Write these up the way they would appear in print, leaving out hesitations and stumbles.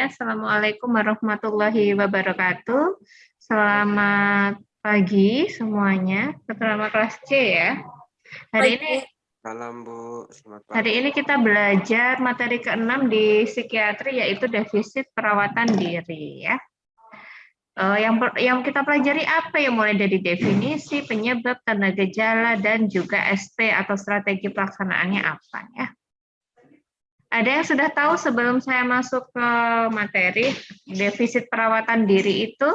semuanya. Assalamualaikum warahmatullahi wabarakatuh. Selamat pagi semuanya. Ketua kelas C ya. Salam Bu, selamat pagi. Hari ini kita belajar materi ke-6 di psikiatri, yaitu defisit perawatan diri ya. Yang kita pelajari apa ya, mulai dari definisi, penyebab, tanda gejala, dan juga SP atau strategi pelaksanaannya apa ya. Ada yang sudah tahu sebelum saya masuk ke materi, defisit perawatan diri itu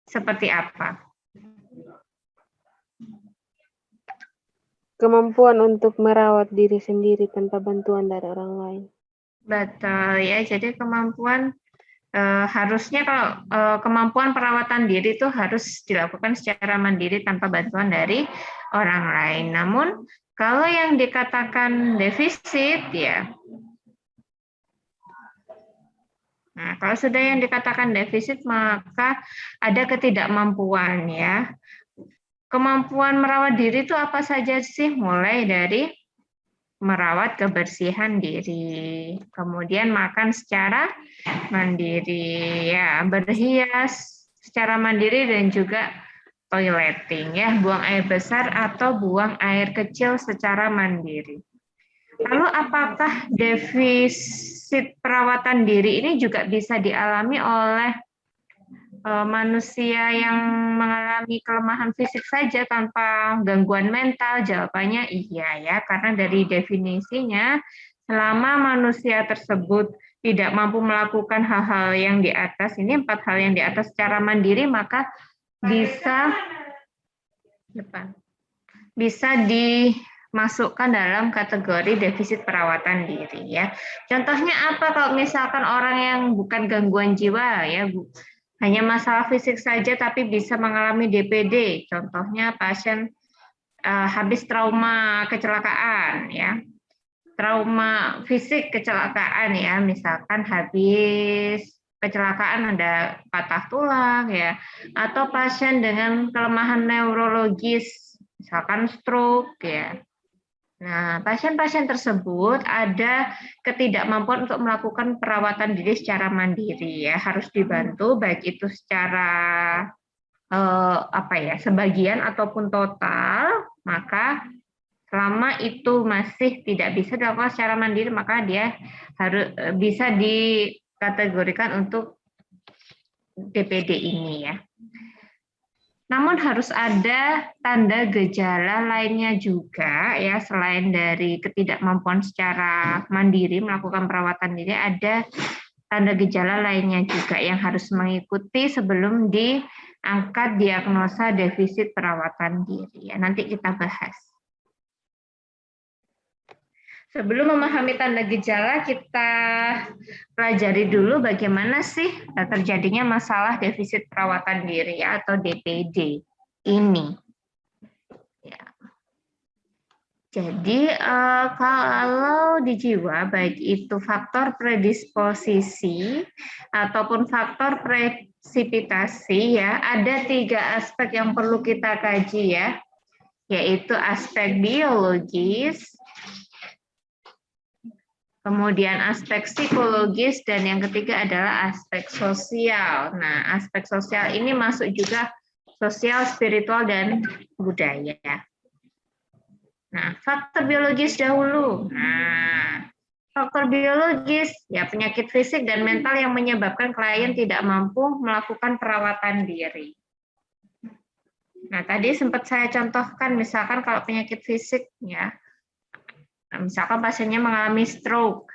seperti apa? Kemampuan untuk merawat diri sendiri tanpa bantuan dari orang lain. Betul ya, jadi kemampuan harusnya kalau kemampuan perawatan diri itu harus dilakukan secara mandiri tanpa bantuan dari orang lain. Namun kalau yang dikatakan defisit ya, nah kalau sudah yang dikatakan defisit maka ada ketidakmampuan ya. Kemampuan merawat diri itu apa saja sih? Mulai dari merawat kebersihan diri, kemudian makan secara mandiri, ya berhias secara mandiri, dan juga toileting, ya buang air besar atau buang air kecil secara mandiri. Lalu apakah defisit perawatan diri ini juga bisa dialami oleh manusia yang mengalami kelemahan fisik saja tanpa gangguan mental? Jawabannya iya ya, karena dari definisinya selama manusia tersebut tidak mampu melakukan hal-hal yang di atas, ini 4 hal yang di atas secara mandiri, maka bisa dimasukkan dalam kategori defisit perawatan diri ya. Contohnya apa kalau misalkan orang yang bukan gangguan jiwa ya, hanya masalah fisik saja tapi bisa mengalami DPD. Contohnya pasien habis trauma kecelakaan ya. Trauma fisik kecelakaan ya, misalkan habis kecelakaan ada patah tulang ya, atau pasien dengan kelemahan neurologis misalkan stroke ya. Nah, pasien-pasien tersebut ada ketidakmampuan untuk melakukan perawatan diri secara mandiri ya, harus dibantu baik itu secara sebagian ataupun total. Maka selama itu masih tidak bisa dilakukan secara mandiri, maka dia harus bisa dikategorikan untuk DPD ini ya. Namun harus ada tanda gejala lainnya juga ya, selain dari ketidakmampuan secara mandiri melakukan perawatan diri, ada tanda gejala lainnya juga yang harus mengikuti sebelum diangkat diagnosa defisit perawatan diri ya. Nanti kita bahas. Sebelum memahami tanda gejala, kita pelajari dulu bagaimana sih terjadinya masalah defisit perawatan diri ya, atau DPD ini. Ya. Jadi kalau di jiwa, baik itu faktor predisposisi ataupun faktor presipitasi ya, ada 3 aspek yang perlu kita kaji ya, yaitu aspek biologis, kemudian aspek psikologis, dan yang ketiga adalah aspek sosial. Nah, aspek sosial ini masuk juga sosial, spiritual, dan budaya. Nah, faktor biologis dahulu. Nah, faktor biologis, ya penyakit fisik dan mental yang menyebabkan klien tidak mampu melakukan perawatan diri. Nah, tadi sempat saya contohkan, misalkan kalau penyakit fisik, ya, misalkan pasiennya mengalami stroke,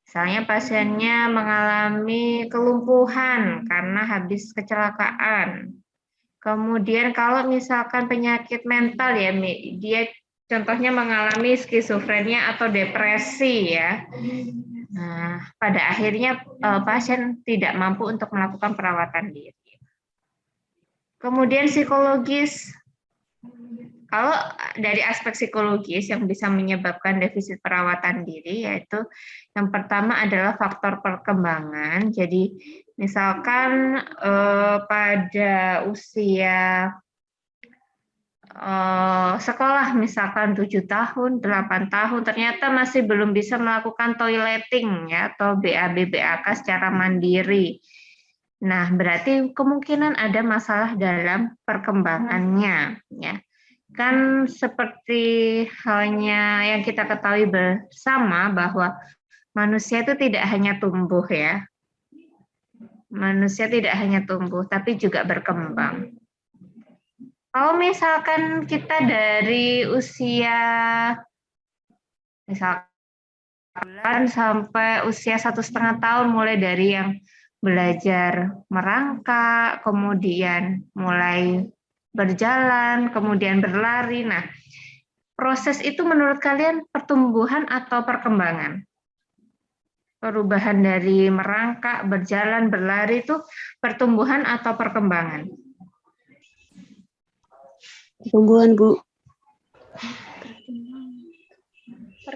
misalnya pasiennya mengalami kelumpuhan karena habis kecelakaan. Kemudian kalau misalkan penyakit mental ya, dia contohnya mengalami skizofrenia atau depresi ya. Nah, pada akhirnya pasien tidak mampu untuk melakukan perawatan diri. Kemudian psikologis. Kalau dari aspek psikologis yang bisa menyebabkan defisit perawatan diri, yaitu yang pertama adalah faktor perkembangan. Jadi misalkan pada usia sekolah misalkan 7 tahun, 8 tahun, ternyata masih belum bisa melakukan toileting ya atau BAB BAK secara mandiri. Nah, berarti kemungkinan ada masalah dalam perkembangannya ya. Kan seperti halnya yang kita ketahui bersama bahwa manusia itu tidak hanya tumbuh ya. Manusia tidak hanya tumbuh tapi juga berkembang. Kalau misalkan kita dari usia misalkan sampai usia 1,5 tahun, mulai dari yang belajar merangkak, kemudian mulai berjalan, kemudian berlari. Nah, proses itu menurut kalian pertumbuhan atau perkembangan? Perubahan dari merangkak, berjalan, berlari itu pertumbuhan atau perkembangan? Pertumbuhan, Bu.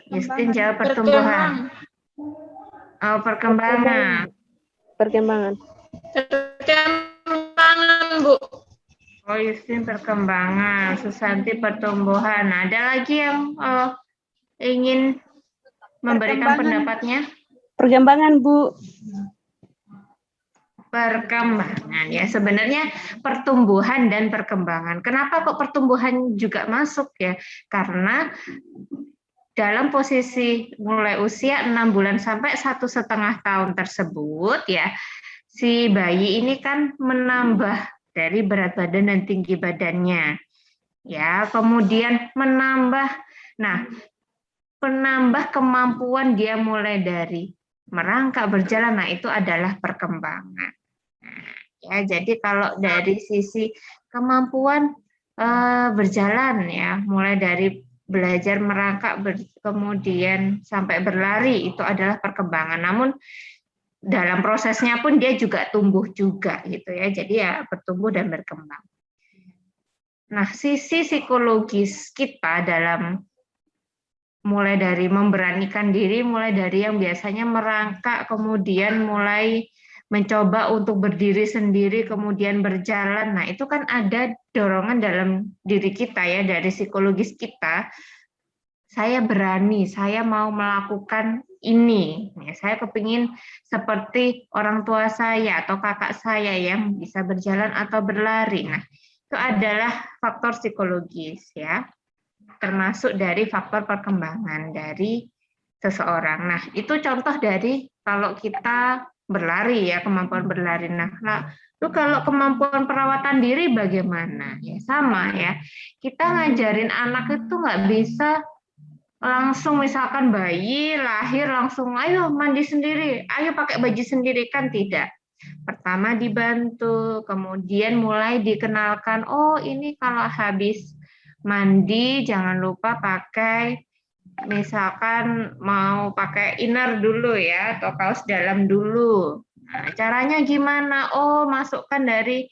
Justin jawab pertumbuhan. Oh, perkembangan. Perkembangan. Perkembangan, Bu. Oh, Justin perkembangan, Susanti pertumbuhan. Nah, ada lagi yang ingin memberikan pendapatnya? Perkembangan, Bu. Perkembangan ya, sebenarnya pertumbuhan dan perkembangan. Kenapa kok pertumbuhan juga masuk ya? Karena dalam posisi mulai usia 6 bulan sampai 1,5 tahun tersebut ya, si bayi ini kan menambah dari berat badan dan tinggi badannya. Ya, kemudian menambah kemampuan dia mulai dari merangkak, berjalan. Nah, itu adalah perkembangan. Nah, ya, jadi kalau dari sisi kemampuan berjalan ya, mulai dari belajar merangkak, kemudian sampai berlari, itu adalah perkembangan. Namun dalam prosesnya pun dia juga tumbuh juga gitu ya. Jadi ya bertumbuh dan berkembang. Nah, sisi psikologis kita dalam mulai dari memberanikan diri, mulai dari yang biasanya merangkak, kemudian mulai mencoba untuk berdiri sendiri, kemudian berjalan. Nah, itu kan ada dorongan dalam diri kita ya, dari psikologis kita. Saya berani, saya mau melakukan ini. Saya kepingin seperti orang tua saya atau kakak saya yang bisa berjalan atau berlari. Nah, itu adalah faktor psikologis ya, termasuk dari faktor perkembangan dari seseorang. Nah, itu contoh dari kalau kita berlari ya, kemampuan berlari. Nah, lalu kalau kemampuan perawatan diri bagaimana? Ya sama ya. Kita ngajarin anak itu nggak bisa langsung, misalkan bayi lahir langsung ayo mandi sendiri, ayo pakai baju sendiri, kan tidak. Pertama dibantu, kemudian mulai dikenalkan, oh ini kalau habis mandi jangan lupa pakai, misalkan mau pakai inner dulu ya, atau kaos dalam dulu. Nah, caranya gimana? Oh, masukkan dari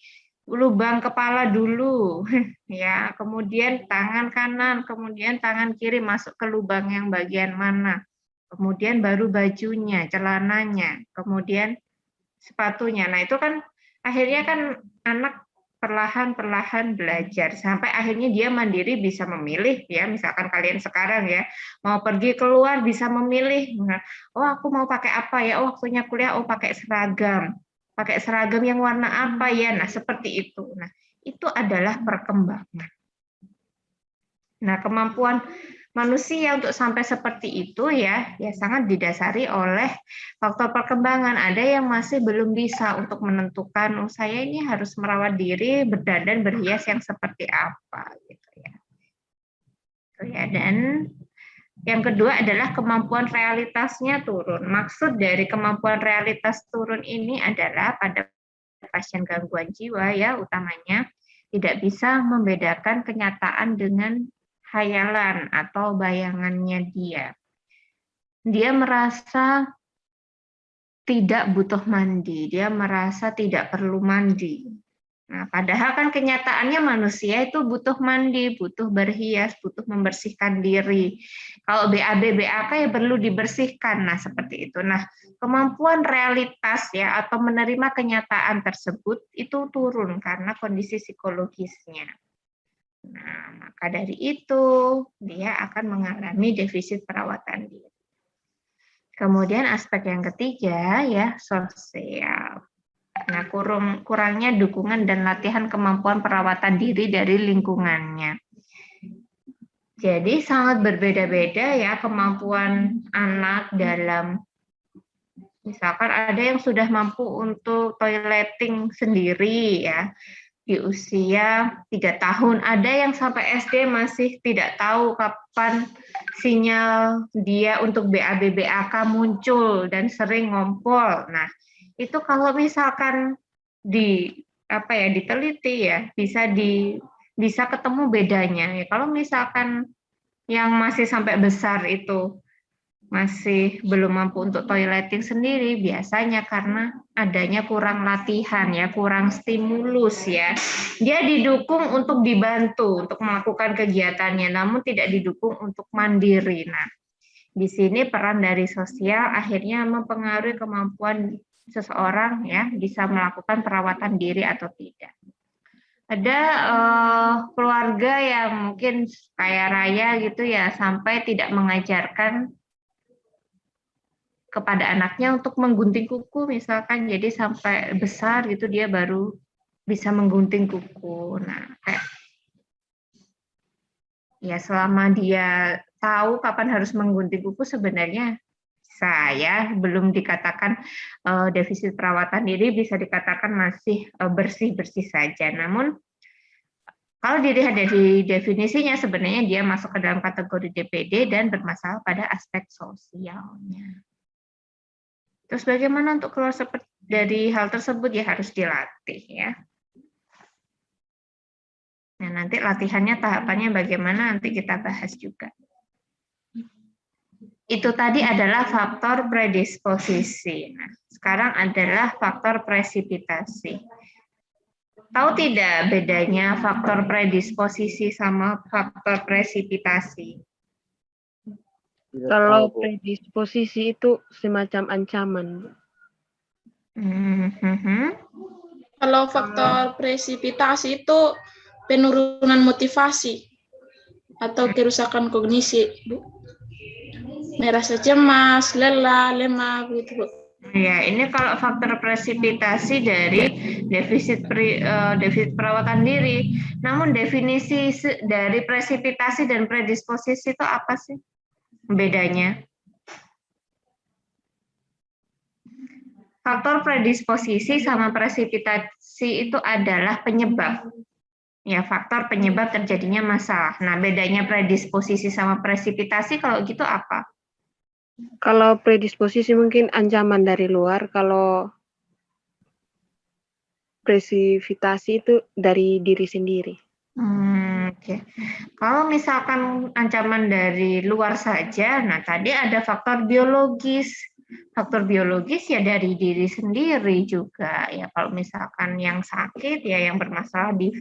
lubang kepala dulu, ya. Kemudian tangan kanan, kemudian tangan kiri masuk ke lubang yang bagian mana. Kemudian baru bajunya, celananya, kemudian sepatunya. Nah, itu kan akhirnya kan anak perlahan-perlahan belajar sampai akhirnya dia mandiri, bisa memilih ya. Misalkan kalian sekarang ya mau pergi keluar bisa memilih, oh aku mau pakai apa ya, oh waktunya kuliah oh pakai seragam yang warna apa ya. Nah, seperti itu. Nah, itu adalah perkembangan. Nah, kemampuan manusia untuk sampai seperti itu ya sangat didasari oleh faktor perkembangan. Ada yang masih belum bisa untuk menentukan, oh saya ini harus merawat diri, berdandan, berhias yang seperti apa gitu ya. Dan yang kedua adalah kemampuan realitasnya turun. Maksud dari kemampuan realitas turun ini adalah pada pasien gangguan jiwa ya utamanya tidak bisa membedakan kenyataan dengan khayalan atau bayangannya dia. Dia merasa tidak butuh mandi, dia merasa tidak perlu mandi. Nah, padahal kan kenyataannya manusia itu butuh mandi, butuh berhias, butuh membersihkan diri. Kalau BAB, BAK ya perlu dibersihkan. Nah, seperti itu. Nah, kemampuan realitas ya atau menerima kenyataan tersebut itu turun karena kondisi psikologisnya. Nah, maka dari itu dia akan mengalami defisit perawatan diri. Kemudian aspek yang ketiga ya sosial. Nah, kurangnya dukungan dan latihan kemampuan perawatan diri dari lingkungannya. Jadi sangat berbeda-beda ya kemampuan anak dalam, misalkan ada yang sudah mampu untuk toileting sendiri ya di usia 3 tahun, ada yang sampai SD masih tidak tahu kapan sinyal dia untuk BAB-BAK muncul dan sering ngompol. Nah, itu kalau misalkan diteliti ya bisa ketemu bedanya. Ya, kalau misalkan yang masih sampai besar itu masih belum mampu untuk toileting sendiri, biasanya karena adanya kurang latihan ya, kurang stimulus ya. Dia didukung untuk dibantu untuk melakukan kegiatannya, namun tidak didukung untuk mandiri. Nah, di sini peran dari sosial akhirnya mempengaruhi kemampuan seseorang ya bisa melakukan perawatan diri atau tidak. Ada keluarga yang mungkin kaya raya gitu ya sampai tidak mengajarkan kepada anaknya untuk menggunting kuku misalkan, jadi sampai besar gitu dia baru bisa menggunting kuku. Nah, kayak ya selama dia tahu kapan harus menggunting kuku sebenarnya saya belum dikatakan defisit perawatan diri, bisa dikatakan masih bersih-bersih saja. Namun kalau dilihat dari definisinya sebenarnya dia masuk ke dalam kategori DPD dan bermasalah pada aspek sosialnya. Terus bagaimana untuk keluar dari hal tersebut ya harus dilatih ya. Nah, nanti latihannya tahapannya bagaimana nanti kita bahas juga. Itu tadi adalah faktor predisposisi. Nah, sekarang adalah faktor presipitasi. Tahu tidak bedanya faktor predisposisi sama faktor presipitasi? Kalau predisposisi itu semacam ancaman. Kalau faktor presipitasi itu penurunan motivasi atau kerusakan kognisi, Bu. Merasa cemas, lelah, lemah, begitu, Bu. Ya, ini kalau faktor presipitasi dari defisit perawatan diri. Namun definisi dari presipitasi dan predisposisi itu apa sih bedanya? Faktor predisposisi sama presipitasi itu adalah penyebab. Ya, faktor penyebab terjadinya masalah. Nah, bedanya predisposisi sama presipitasi kalau gitu apa? Kalau predisposisi mungkin ancaman dari luar, kalau presipitasi itu dari diri sendiri. Oke. Kalau misalkan ancaman dari luar saja, nah tadi ada faktor biologis. Faktor biologis ya dari diri sendiri juga. Ya kalau misalkan yang sakit ya yang bermasalah di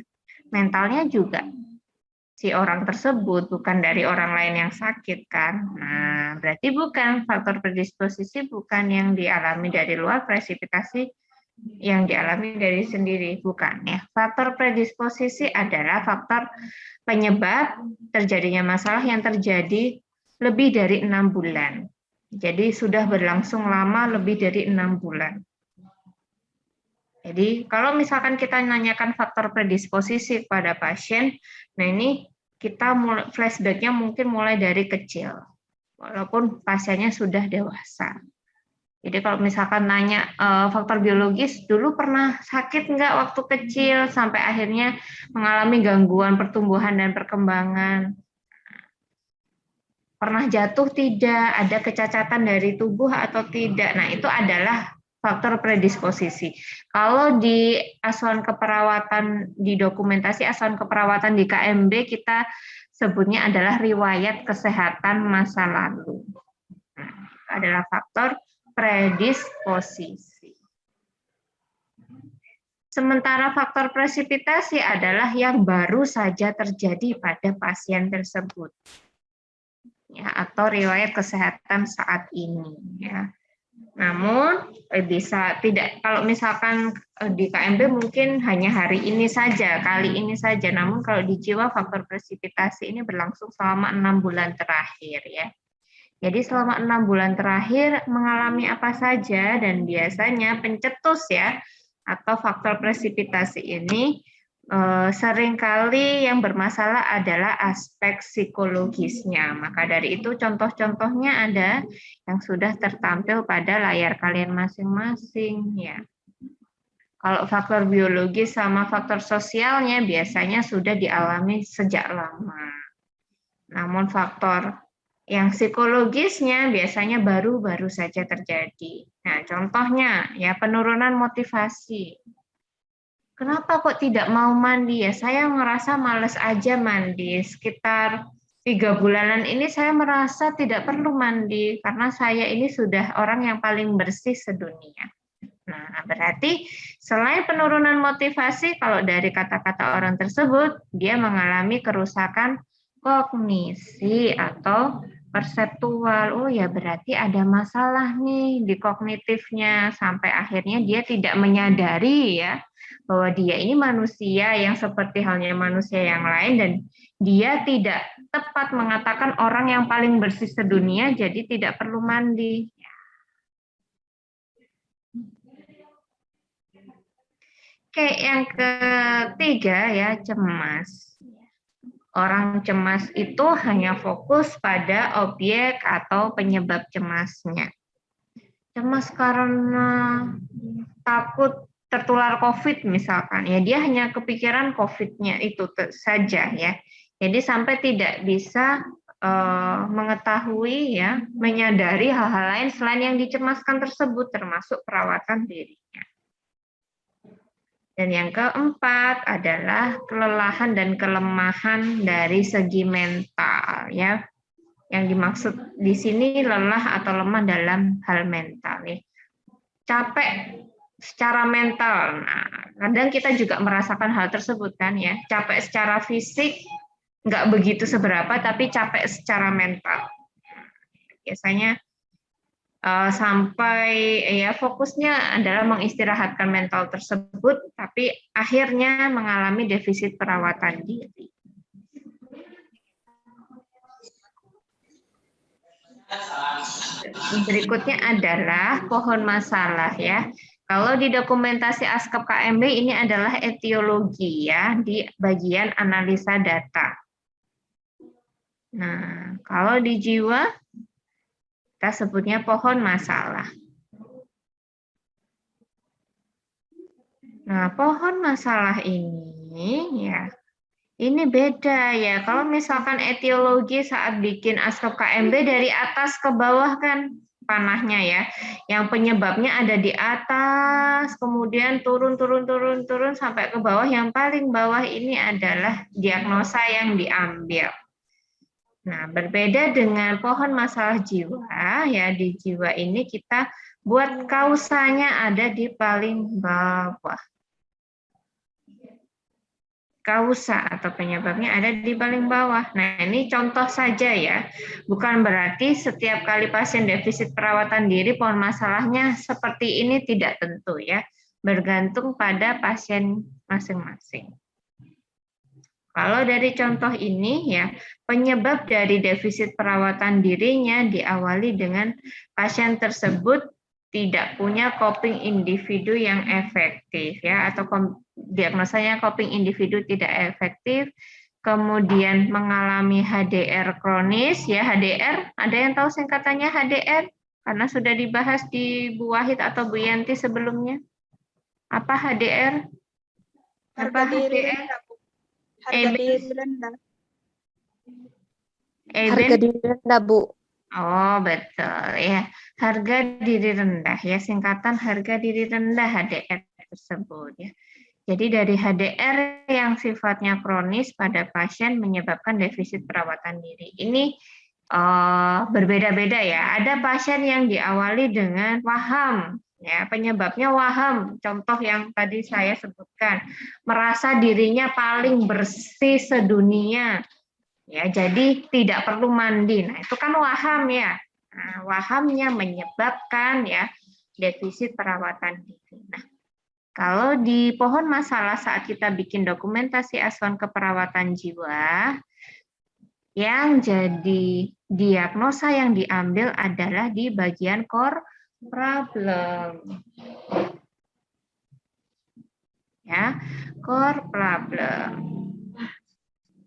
mentalnya juga si orang tersebut, bukan dari orang lain yang sakit kan. Nah, berarti bukan faktor predisposisi, bukan yang dialami dari luar, presipitasi yang dialami dari sendiri, bukan ya. Faktor predisposisi adalah faktor penyebab terjadinya masalah yang terjadi lebih dari 6 bulan. Jadi sudah berlangsung lama lebih dari 6 bulan. Jadi kalau misalkan kita nanyakan faktor predisposisi kepada pasien, nah ini kita mulai flashback-nya mungkin mulai dari kecil, walaupun pasiennya sudah dewasa. Jadi kalau misalkan nanya faktor biologis, dulu pernah sakit nggak waktu kecil sampai akhirnya mengalami gangguan pertumbuhan dan perkembangan? Pernah jatuh tidak? Ada kecacatan dari tubuh atau tidak? Nah, itu adalah faktor predisposisi. Kalau di asuhan keperawatan, di dokumentasi asuhan keperawatan di KMB, kita sebutnya adalah riwayat kesehatan masa lalu. Nah, itu adalah faktor predisposisi. Sementara faktor presipitasi adalah yang baru saja terjadi pada pasien tersebut, ya, atau riwayat kesehatan saat ini. Ya. Namun bisa tidak, kalau misalkan di KMB mungkin hanya hari ini saja, kali ini saja. Namun kalau di jiwa faktor presipitasi ini berlangsung selama 6 bulan terakhir ya. Jadi selama 6 bulan terakhir mengalami apa saja, dan biasanya pencetus ya atau faktor presipitasi ini seringkali yang bermasalah adalah aspek psikologisnya. Maka dari itu contoh-contohnya ada yang sudah tertampil pada layar kalian masing-masing ya. Kalau faktor biologis sama faktor sosialnya biasanya sudah dialami sejak lama. Namun faktor yang psikologisnya biasanya baru-baru saja terjadi. Nah, contohnya ya penurunan motivasi. Kenapa kok tidak mau mandi ya? Saya merasa males aja mandi. Sekitar 3 bulanan ini saya merasa tidak perlu mandi karena saya ini sudah orang yang paling bersih sedunia. Nah, berarti selain penurunan motivasi, kalau dari kata-kata orang tersebut, dia mengalami kerusakan kognisi atau perseptual. Oh ya, berarti ada masalah nih di kognitifnya sampai akhirnya dia tidak menyadari ya bahwa dia ini manusia yang seperti halnya manusia yang lain, dan dia tidak tepat mengatakan orang yang paling bersih sedunia jadi tidak perlu mandi. Oke, yang ketiga ya, cemas. Orang cemas itu hanya fokus pada objek atau penyebab cemasnya. Cemas karena takut tertular COVID misalkan, ya dia hanya kepikiran COVID-nya itu saja ya. Jadi sampai tidak bisa mengetahui ya, menyadari hal-hal lain selain yang dicemaskan tersebut, termasuk perawatan dirinya. Dan yang keempat adalah kelelahan dan kelemahan dari segi mental ya. Yang dimaksud di sini lelah atau lemah dalam hal mental nih. Capek secara mental. Nah, kadang kita juga merasakan hal tersebut kan ya. Capek secara fisik nggak begitu seberapa, tapi capek secara mental. Biasanya sampai ya fokusnya adalah mengistirahatkan mental tersebut, tapi akhirnya mengalami defisit perawatan diri. Berikutnya adalah pohon masalah ya. Kalau di dokumentasi ASKEP KMB ini adalah etiologi ya, di bagian analisa data. Nah, kalau di jiwa kita sebutnya pohon masalah. Nah, pohon masalah ini ya, ini beda ya. Kalau misalkan etiologi saat bikin ASKEP KMB dari atas ke bawah kan panahnya ya. Yang penyebabnya ada di atas, kemudian turun sampai ke bawah. Yang paling bawah ini adalah diagnosa yang diambil. Nah, berbeda dengan pohon masalah jiwa ya, di jiwa ini kita buat kausanya ada di paling bawah. Kausa atau penyebabnya ada di paling bawah. Nah, ini contoh saja ya. Bukan berarti setiap kali pasien defisit perawatan diri pohon masalahnya seperti ini, tidak tentu ya. Bergantung pada pasien masing-masing. Kalau dari contoh ini ya, penyebab dari defisit perawatan dirinya diawali dengan pasien tersebut tidak punya coping individu yang efektif ya, atau diagnosanya coping individu tidak efektif, kemudian mengalami HDR kronis ya. HDR, ada yang tahu singkatannya HDR? Karena sudah dibahas di Bu Wahid atau Bu Yanti sebelumnya. Apa HDR? Apa HDR? Harga diri rendah. Harga diri rendah, Bu. Oh, betul ya. Harga diri rendah ya, singkatan harga diri rendah HDR tersebut ya. Jadi dari HDR yang sifatnya kronis pada pasien menyebabkan defisit perawatan diri. Ini berbeda-beda ya. Ada pasien yang diawali dengan waham, ya penyebabnya waham. Contoh yang tadi saya sebutkan, merasa dirinya paling bersih sedunia, ya jadi tidak perlu mandi. Nah itu kan waham ya. Nah, wahamnya menyebabkan ya defisit perawatan diri. Nah, kalau di pohon masalah saat kita bikin dokumentasi acuan keperawatan jiwa, yang jadi diagnosa yang diambil adalah di bagian core problem. Ya, core problem.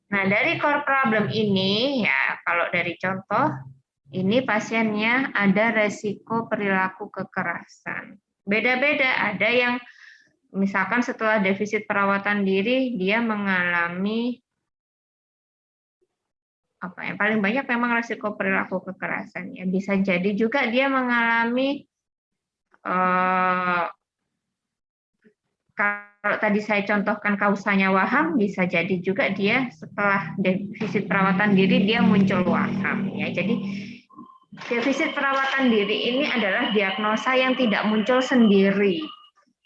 Nah, dari core problem ini ya, kalau dari contoh ini pasiennya ada resiko perilaku kekerasan. Beda-beda, ada yang misalkan setelah defisit perawatan diri dia mengalami apa yang paling banyak memang resiko perilaku kekerasan ya. Bisa jadi juga dia mengalami kalau tadi saya contohkan kausanya waham, bisa jadi juga dia setelah defisit perawatan diri dia muncul waham ya. Jadi defisit perawatan diri ini adalah diagnosa yang tidak muncul sendiri.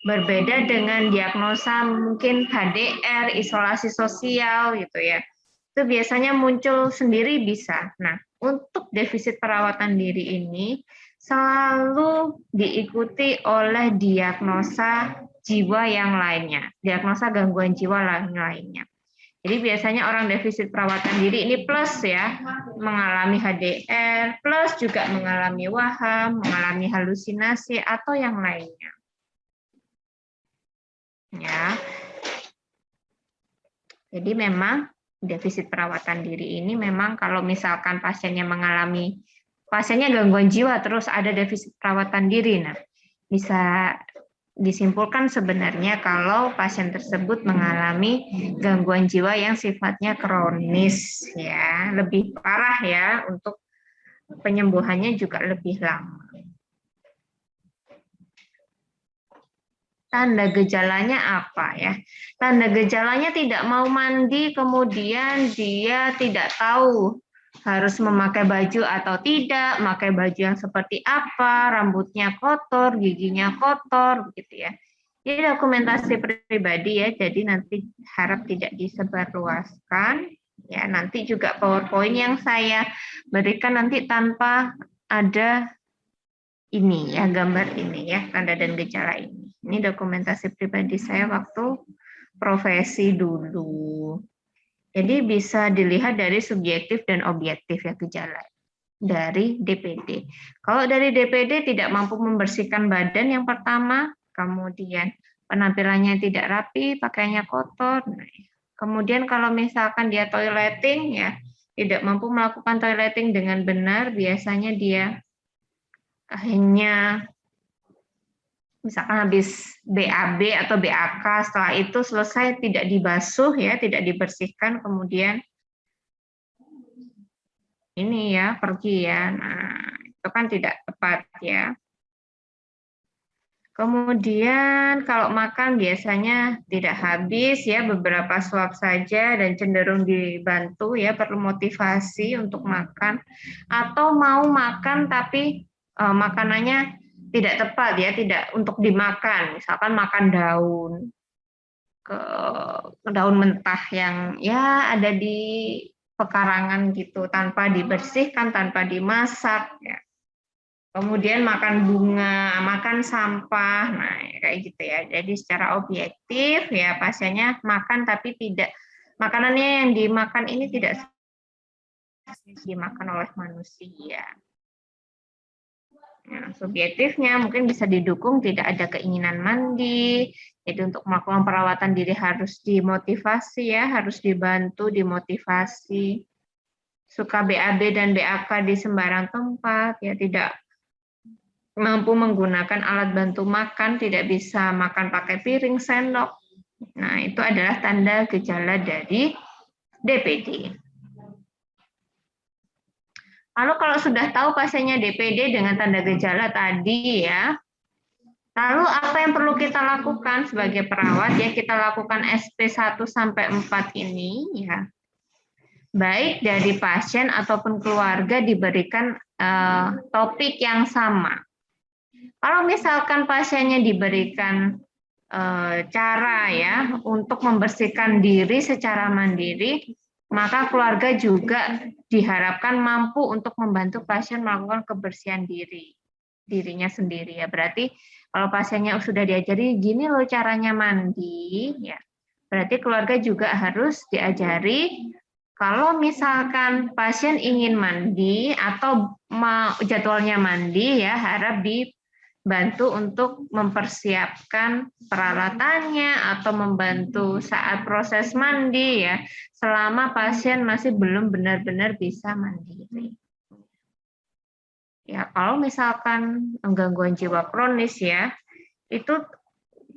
Berbeda dengan diagnosa mungkin HDR, isolasi sosial gitu ya. Itu biasanya muncul sendiri bisa. Nah, untuk defisit perawatan diri ini selalu diikuti oleh diagnosa jiwa yang lainnya, diagnosa gangguan jiwa lainnya. Jadi biasanya orang defisit perawatan diri ini plus ya, mengalami HDR, plus juga mengalami waham, mengalami halusinasi atau yang lainnya. Ya. Jadi memang defisit perawatan diri ini memang kalau misalkan pasiennya gangguan jiwa terus ada defisit perawatan diri, nah bisa disimpulkan sebenarnya kalau pasien tersebut mengalami gangguan jiwa yang sifatnya kronis ya, lebih parah ya, untuk penyembuhannya juga lebih lama. Tanda gejalanya apa ya? Tanda gejalanya tidak mau mandi, kemudian dia tidak tahu harus memakai baju atau tidak, memakai baju yang seperti apa, rambutnya kotor, giginya kotor, begitu ya. Ini dokumentasi pribadi ya, jadi nanti harap tidak disebarluaskan. Ya, nanti juga PowerPoint yang saya berikan nanti tanpa ada ini ya, gambar ini ya, tanda dan gejala ini. Ini dokumentasi pribadi saya waktu profesi dulu. Jadi bisa dilihat dari subjektif dan objektif ya gejala dari DPD. Kalau dari DPD tidak mampu membersihkan badan yang pertama, kemudian penampilannya tidak rapi, pakaiannya kotor. Nah, kemudian kalau misalkan dia toileting ya, tidak mampu melakukan toileting dengan benar, biasanya dia hanya misalkan habis BAB atau BAK, setelah itu selesai tidak dibasuh ya, tidak dibersihkan, kemudian ini ya pergi ya. Nah, itu kan tidak tepat ya. Kemudian kalau makan biasanya tidak habis ya, beberapa suap saja dan cenderung dibantu ya, perlu motivasi untuk makan, atau mau makan tapi makanannya tidak tepat ya, tidak untuk dimakan, misalkan makan daun, daun mentah yang ya ada di pekarangan gitu, tanpa dibersihkan, tanpa dimasak ya. Kemudian makan bunga, makan sampah, nah kayak gitu ya. Jadi secara objektif ya pasiennya makan tapi tidak, makanannya yang dimakan ini tidak dimakan oleh manusia. Nah, subjektifnya mungkin bisa didukung tidak ada keinginan mandi, jadi untuk melakukan perawatan diri harus dimotivasi ya, harus dibantu, dimotivasi. Suka BAB dan BAK di sembarang tempat, ya tidak mampu menggunakan alat bantu makan, tidak bisa makan pakai piring, sendok. Nah, itu adalah tanda gejala dari DPD. Lalu kalau sudah tahu pasiennya DPD dengan tanda gejala tadi ya, lalu apa yang perlu kita lakukan sebagai perawat ya, kita lakukan SP1 sampai 4 ini ya. Baik dari pasien ataupun keluarga diberikan topik yang sama. Kalau misalkan pasiennya diberikan cara ya untuk membersihkan diri secara mandiri, maka keluarga juga diharapkan mampu untuk membantu pasien melakukan kebersihan dirinya sendiri ya. Berarti kalau pasiennya sudah diajari gini loh caranya mandi ya. Berarti keluarga juga harus diajari kalau misalkan pasien ingin mandi atau jadwalnya mandi ya, harap dibantu untuk mempersiapkan peralatannya atau membantu saat proses mandi ya, selama pasien masih belum benar-benar bisa mandiri. Ya, kalau misalkan gangguan jiwa kronis ya, itu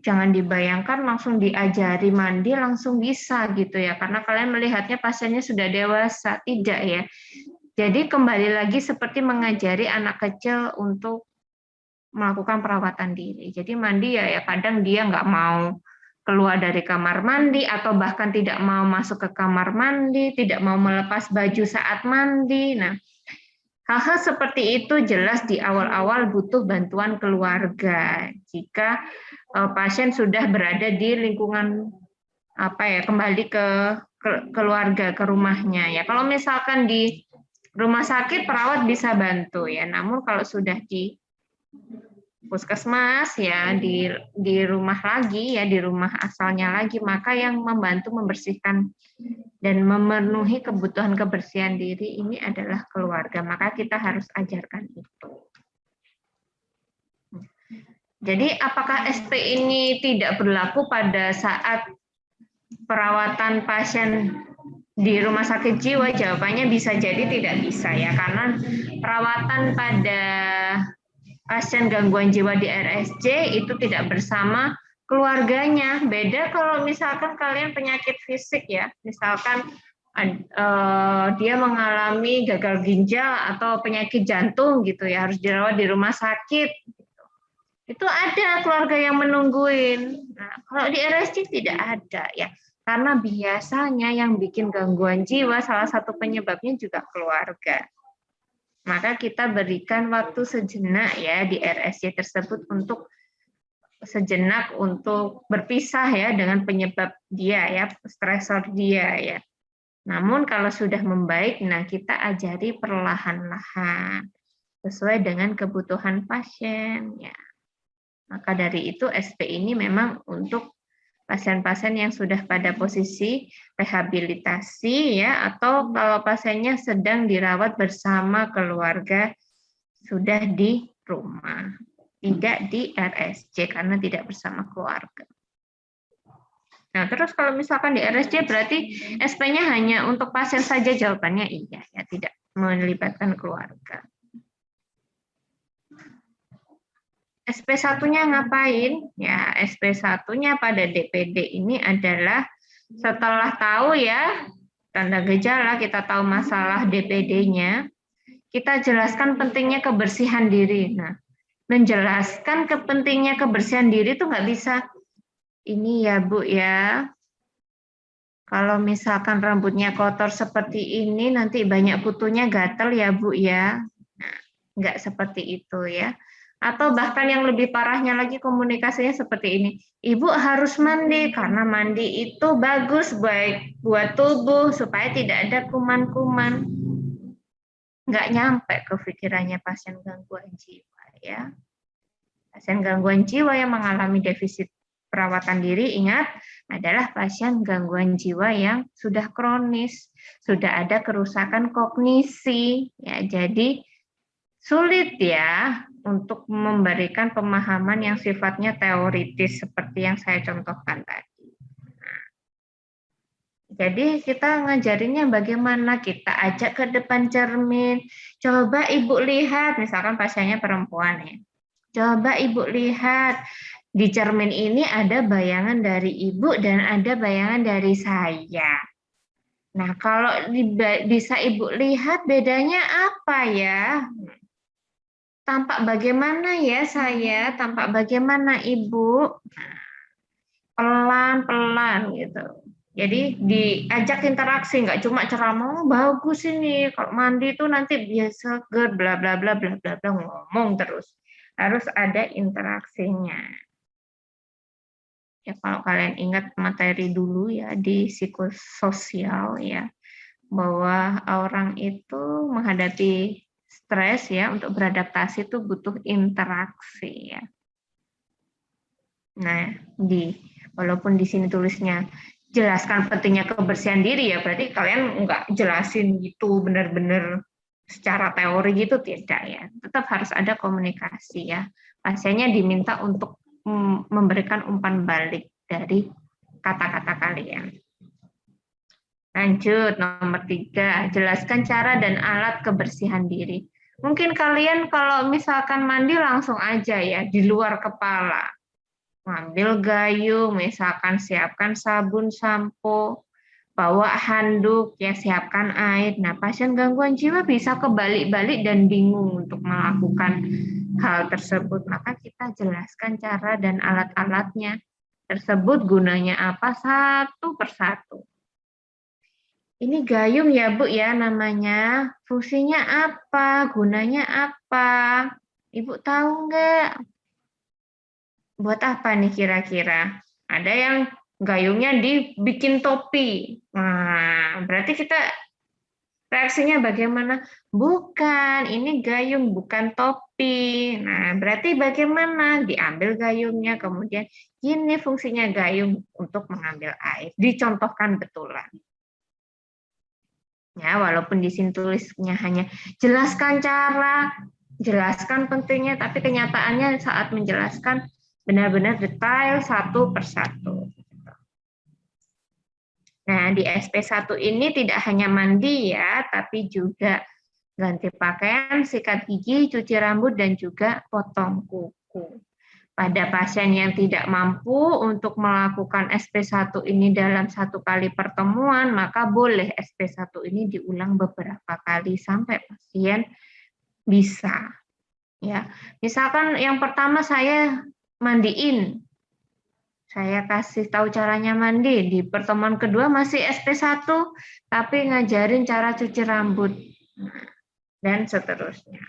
jangan dibayangkan langsung diajari mandi langsung bisa gitu ya, karena kalian melihatnya pasiennya sudah dewasa, tidak ya. Jadi kembali lagi seperti mengajari anak kecil untuk melakukan perawatan diri. Jadi mandi ya kadang dia nggak mau keluar dari kamar mandi atau bahkan tidak mau masuk ke kamar mandi, tidak mau melepas baju saat mandi. Nah, hal-hal seperti itu jelas di awal-awal butuh bantuan keluarga. Jika pasien sudah berada di lingkungan kembali ke keluarga, ke rumahnya ya. Kalau misalkan di rumah sakit perawat bisa bantu ya, namun kalau sudah di puskesmas ya di rumah lagi ya, di rumah asalnya lagi, maka yang membantu membersihkan dan memenuhi kebutuhan kebersihan diri ini adalah keluarga. Maka kita harus ajarkan itu. Jadi apakah SP ini tidak berlaku pada saat perawatan pasien di rumah sakit jiwa? Jawabannya bisa jadi tidak bisa ya, karena perawatan pada pasien gangguan jiwa di RSJ itu tidak bersama keluarganya. Beda kalau misalkan kalian penyakit fisik ya, misalkan dia mengalami gagal ginjal atau penyakit jantung gitu ya, harus dirawat di rumah sakit. Itu ada keluarga yang menungguin. Nah, kalau di RSJ tidak ada ya, karena biasanya yang bikin gangguan jiwa salah satu penyebabnya juga keluarga. Maka kita berikan waktu sejenak ya di RSJ tersebut untuk sejenak untuk berpisah ya dengan penyebab dia ya, stresor dia ya. Namun kalau sudah membaik, nah kita ajari perlahan-lahan sesuai dengan kebutuhan pasien ya. Maka dari itu SP ini memang untuk pasien-pasien yang sudah pada posisi rehabilitasi ya, atau kalau pasiennya sedang dirawat bersama keluarga sudah di rumah, tidak di RSJ karena tidak bersama keluarga. Nah, terus kalau misalkan di RSJ berarti SP-nya hanya untuk pasien saja, jawabannya iya ya, tidak melibatkan keluarga. SP1-nya ngapain? Ya, SP1-nya pada DPD ini adalah setelah tahu ya tanda gejala, kita tahu masalah DPD-nya, kita jelaskan pentingnya kebersihan diri. Nah, menjelaskan pentingnya kebersihan diri itu nggak bisa, ini ya Bu ya, kalau misalkan rambutnya kotor seperti ini, nanti banyak kutunya gatel ya Bu ya. Nah, nggak seperti itu ya. Atau bahkan yang lebih parahnya lagi komunikasinya seperti ini. Ibu harus mandi karena mandi itu bagus baik buat tubuh supaya tidak ada kuman-kuman. Nggak nyampe ke pikirannya pasien gangguan jiwa ya. Pasien gangguan jiwa yang mengalami defisit perawatan diri, ingat, adalah pasien gangguan jiwa yang sudah kronis, sudah ada kerusakan kognisi ya. Jadi sulit ya untuk memberikan pemahaman yang sifatnya teoritis seperti yang saya contohkan tadi. Nah, jadi kita ngajarinnya bagaimana, kita ajak ke depan cermin, coba Ibu lihat, misalkan pasiennya perempuan ya, coba Ibu lihat, di cermin ini ada bayangan dari Ibu dan ada bayangan dari saya. Nah, kalau bisa Ibu lihat bedanya apa ya? Tampak bagaimana ya saya, tampak bagaimana Ibu, pelan-pelan gitu. Jadi diajak interaksi, nggak cuma ceramah, bagus ini, kalau mandi itu nanti biasa seger, bla bla bla bla bla bla, ngomong terus. Harus ada interaksinya. Ya kalau kalian ingat materi dulu ya di psikososial ya, bahwa orang itu menghadapi stres ya, untuk beradaptasi itu butuh interaksi ya. Nah, walaupun di sini tulisnya jelaskan pentingnya kebersihan diri ya, berarti kalian nggak jelasin gitu benar-benar secara teori gitu, tidak ya. Tetap harus ada komunikasi ya. Pasiennya diminta untuk memberikan umpan balik dari kata-kata kalian. Lanjut, nomor 3, jelaskan cara dan alat kebersihan diri. Mungkin kalian kalau misalkan mandi langsung aja ya, di luar kepala. Ngambil gayung, misalkan siapkan sabun, sampo, bawa handuk, ya siapkan air. Nah, pasien gangguan jiwa bisa kebalik-balik dan bingung untuk melakukan hal tersebut. Maka kita jelaskan cara dan alat-alatnya tersebut, gunanya apa satu persatu. Ini gayung ya Bu ya namanya, fungsinya apa, gunanya apa? Ibu tahu nggak? Buat apa nih kira-kira? Ada yang gayungnya dibikin topi. Nah, berarti kita reaksinya bagaimana? Bukan, ini gayung, bukan topi. Nah, berarti bagaimana? Diambil gayungnya, kemudian ini fungsinya gayung untuk mengambil air. Dicontohkan betulan. Ya, walaupun di sini tulisnya hanya jelaskan cara, jelaskan pentingnya, tapi kenyataannya saat menjelaskan benar-benar detail satu persatu. Nah, di SP1 ini tidak hanya mandi ya, tapi juga ganti pakaian, sikat gigi, cuci rambut, dan juga potong kuku. Pada pasien yang tidak mampu untuk melakukan SP1 ini dalam satu kali pertemuan, maka boleh SP1 ini diulang beberapa kali sampai pasien bisa. Ya, misalkan yang pertama saya mandiin, saya kasih tahu caranya mandi. Di pertemuan kedua masih SP1, tapi ngajarin cara cuci rambut. Dan seterusnya.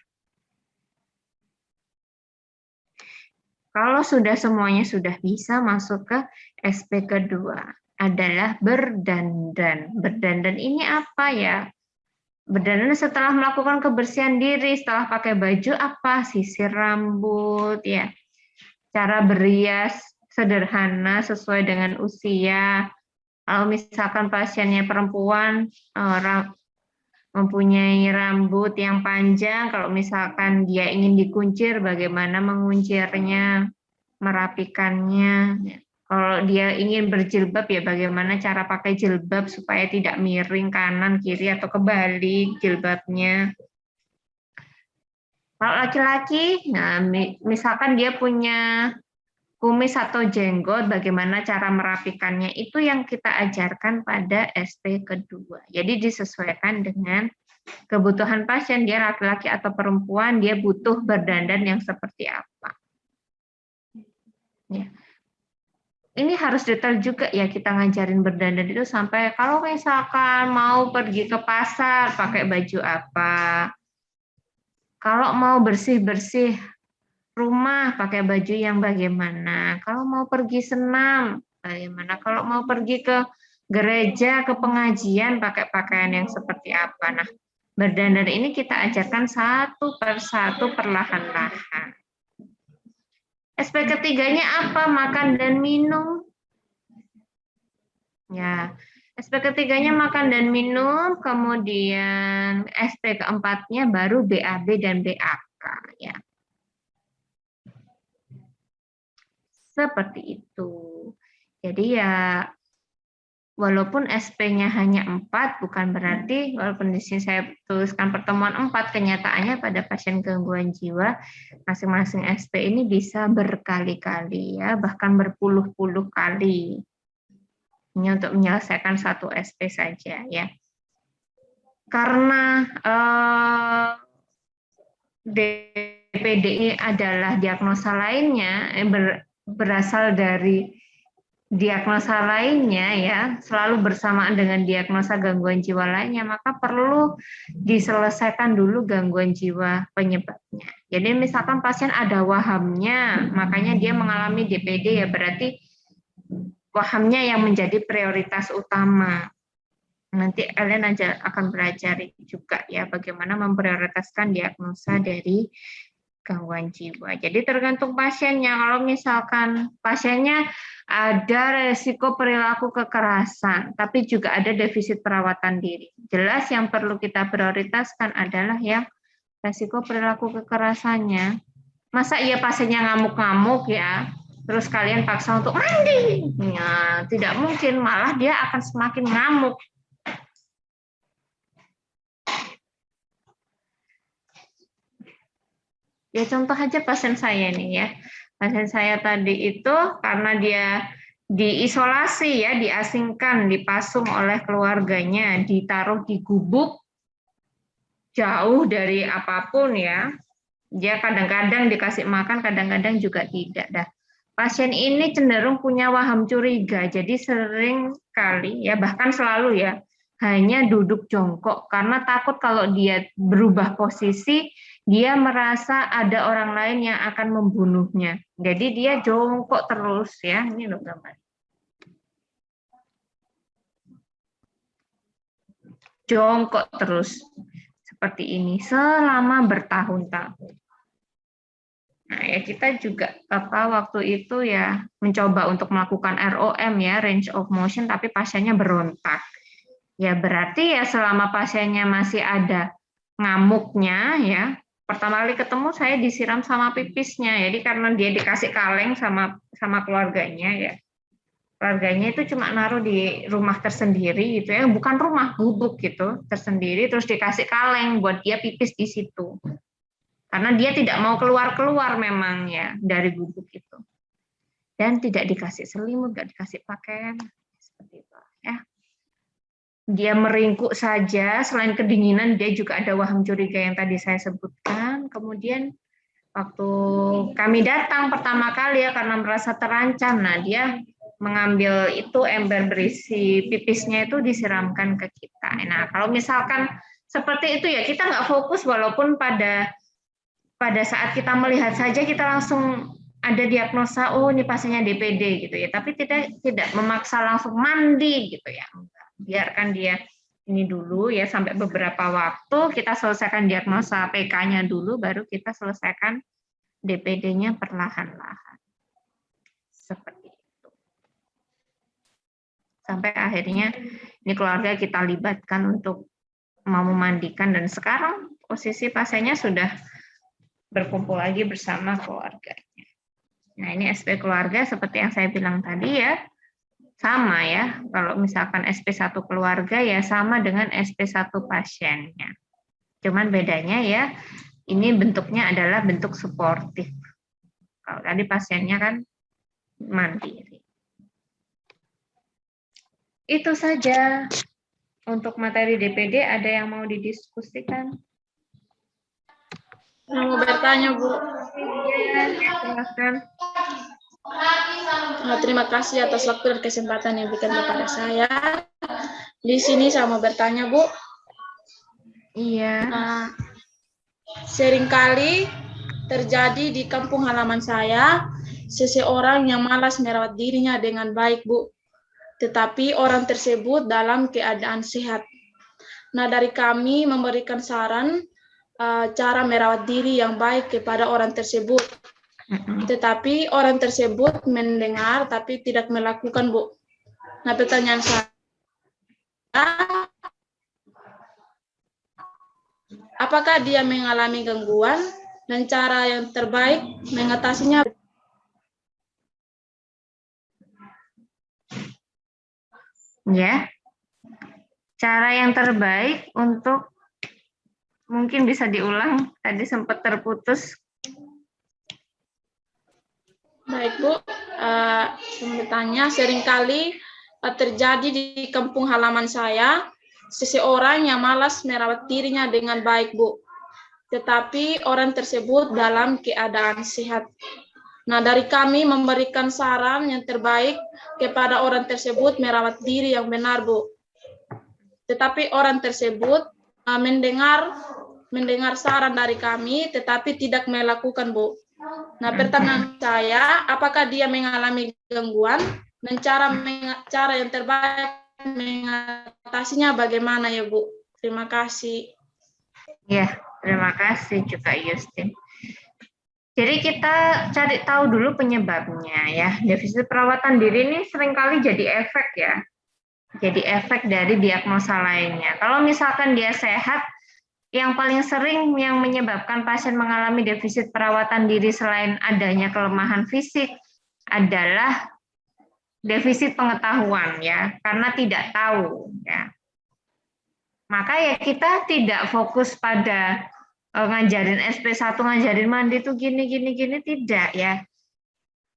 Kalau sudah semuanya sudah bisa, masuk ke SP kedua. Adalah berdandan. Berdandan ini apa ya? Berdandan setelah melakukan kebersihan diri, setelah pakai baju apa? Sisir rambut, ya. Cara berias sederhana sesuai dengan usia. Kalau misalkan pasiennya perempuan mempunyai rambut yang panjang, kalau misalkan dia ingin dikuncir, bagaimana menguncirnya, merapikannya. Kalau dia ingin berjilbab, ya bagaimana cara pakai jilbab supaya tidak miring kanan, kiri, atau kebalik jilbabnya. Kalau laki-laki, nah misalkan dia punya kumis atau jenggot, bagaimana cara merapikannya, itu yang kita ajarkan pada SP kedua. Jadi disesuaikan dengan kebutuhan pasien, dia laki-laki atau perempuan, dia butuh berdandan yang seperti apa. Ya. Ini harus detail juga ya, kita ngajarin berdandan itu sampai kalau misalkan mau pergi ke pasar, pakai baju apa. Kalau mau bersih-bersih rumah, pakai baju yang bagaimana. Kalau mau pergi senam, bagaimana. Kalau mau pergi ke gereja, ke pengajian, pakai pakaian yang seperti apa. Nah, berdandan ini kita ajarkan satu persatu perlahan-lahan. SP ketiganya apa? Makan dan minum. Ya, SP ketiganya makan dan minum, kemudian SP keempatnya baru BAB dan BAK. Ya. Seperti itu. Jadi ya, walaupun SP-nya hanya 4, bukan berarti, walaupun di sini saya tuliskan pertemuan 4, kenyataannya pada pasien gangguan jiwa, masing-masing SP ini bisa berkali-kali, ya, bahkan berpuluh-puluh kali. Ini untuk menyelesaikan satu SP saja, ya. Karena DPD ini adalah diagnosa lainnya, berasal dari diagnosa lainnya ya, selalu bersamaan dengan diagnosa gangguan jiwa lainnya, maka perlu diselesaikan dulu gangguan jiwa penyebabnya. Jadi misalkan pasien ada wahamnya, makanya dia mengalami DPD, ya berarti wahamnya yang menjadi prioritas utama. Nanti kalian akan belajar juga ya bagaimana memprioritaskan diagnosa dari gangguan jiwa. Jadi tergantung pasiennya. Kalau misalkan pasiennya ada resiko perilaku kekerasan, tapi juga ada defisit perawatan diri. Jelas yang perlu kita prioritaskan adalah yang resiko perilaku kekerasannya. Masa iya pasiennya ngamuk-ngamuk ya, terus kalian paksa untuk mandi? Ya, tidak mungkin, malah dia akan semakin ngamuk. Ya contoh aja pasien saya nih ya. Pasien saya tadi itu karena dia diisolasi ya, diasingkan, dipasung oleh keluarganya, ditaruh di gubuk jauh dari apapun ya. Dia kadang-kadang dikasih makan, kadang-kadang juga tidak. Dah. Pasien ini cenderung punya waham curiga, jadi sering kali ya, bahkan selalu ya, hanya duduk jongkok karena takut kalau dia berubah posisi, dia merasa ada orang lain yang akan membunuhnya. Jadi dia jongkok terus ya. Ini loh gambar. Jongkok terus seperti ini selama bertahun-tahun. Nah, ya kita juga waktu itu ya mencoba untuk melakukan ROM ya, range of motion, tapi pasiennya berontak. Ya berarti ya selama pasiennya masih ada ngamuknya ya, pertama kali ketemu saya disiram sama pipisnya. Jadi karena dia dikasih kaleng sama keluarganya ya. Keluarganya itu cuma naruh di rumah tersendiri gitu ya, bukan rumah, gubuk gitu, tersendiri, terus dikasih kaleng buat dia pipis di situ. Karena dia tidak mau keluar-keluar memang ya dari gubuk itu. Dan tidak dikasih selimut, tidak dikasih pakaian, seperti itu ya. Dia meringkuk saja, selain kedinginan dia juga ada waham curiga yang tadi saya sebutkan. Kemudian waktu kami datang pertama kali ya karena merasa terancam, nah dia mengambil itu ember berisi pipisnya itu disiramkan ke kita. Nah kalau misalkan seperti itu ya kita nggak fokus, walaupun pada saat kita melihat saja kita langsung ada diagnosa, oh ini pasiennya DPD gitu ya, tapi tidak memaksa langsung mandi gitu ya. Biarkan dia ini dulu ya sampai beberapa waktu kita selesaikan diagnosa PK-nya dulu, baru kita selesaikan DPD-nya perlahan-lahan. Seperti itu. Sampai akhirnya ini keluarga kita libatkan untuk mau memandikan, dan sekarang posisi pasiennya sudah berkumpul lagi bersama keluarganya. Nah ini SP keluarga seperti yang saya bilang tadi ya, sama ya, kalau misalkan SP1 keluarga ya sama dengan SP1 pasiennya. Cuman bedanya ya, ini bentuknya adalah bentuk suportif. Kalau tadi pasiennya kan mandiri. Itu saja untuk materi DPD. Ada yang mau didiskusikan? Mau bertanya, Bu. Ya, silakan. Terima kasih atas waktu dan kesempatan yang diberikan kepada saya. Di sini saya mau bertanya, Bu. Iya. Seringkali terjadi di kampung halaman saya, seseorang yang malas merawat dirinya dengan baik, Bu. Tetapi orang tersebut dalam keadaan sehat. Nah, dari kami memberikan saran cara merawat diri yang baik kepada orang tersebut. Tetapi orang tersebut mendengar tapi tidak melakukan, Bu. Nah, pertanyaan saya, apakah dia mengalami gangguan dan cara yang terbaik mengatasinya? Ya. Cara yang terbaik untuk, mungkin bisa diulang, tadi sempat terputus. Baik, Bu. Saya bertanya, seringkali terjadi di kampung halaman saya, seseorang yang malas merawat dirinya dengan baik, Bu. Tetapi orang tersebut dalam keadaan sehat. Nah, dari kami memberikan saran yang terbaik kepada orang tersebut merawat diri yang benar, Bu. Tetapi orang tersebut mendengar saran dari kami, tetapi tidak melakukan, Bu. Nah, pertanyaan saya, apakah dia mengalami gangguan dan cara yang terbaik mengatasinya bagaimana ya Bu? Terima kasih. Ya, terima kasih juga Yustin. Jadi kita cari tahu dulu penyebabnya ya. Defisit perawatan diri ini seringkali jadi efek ya. Jadi efek dari diagnosa lainnya. Kalau misalkan dia sehat, yang paling sering yang menyebabkan pasien mengalami defisit perawatan diri selain adanya kelemahan fisik adalah defisit pengetahuan ya, karena tidak tahu ya. Maka ya kita tidak fokus pada ngajarin SP1, ngajarin mandi itu gini tidak ya.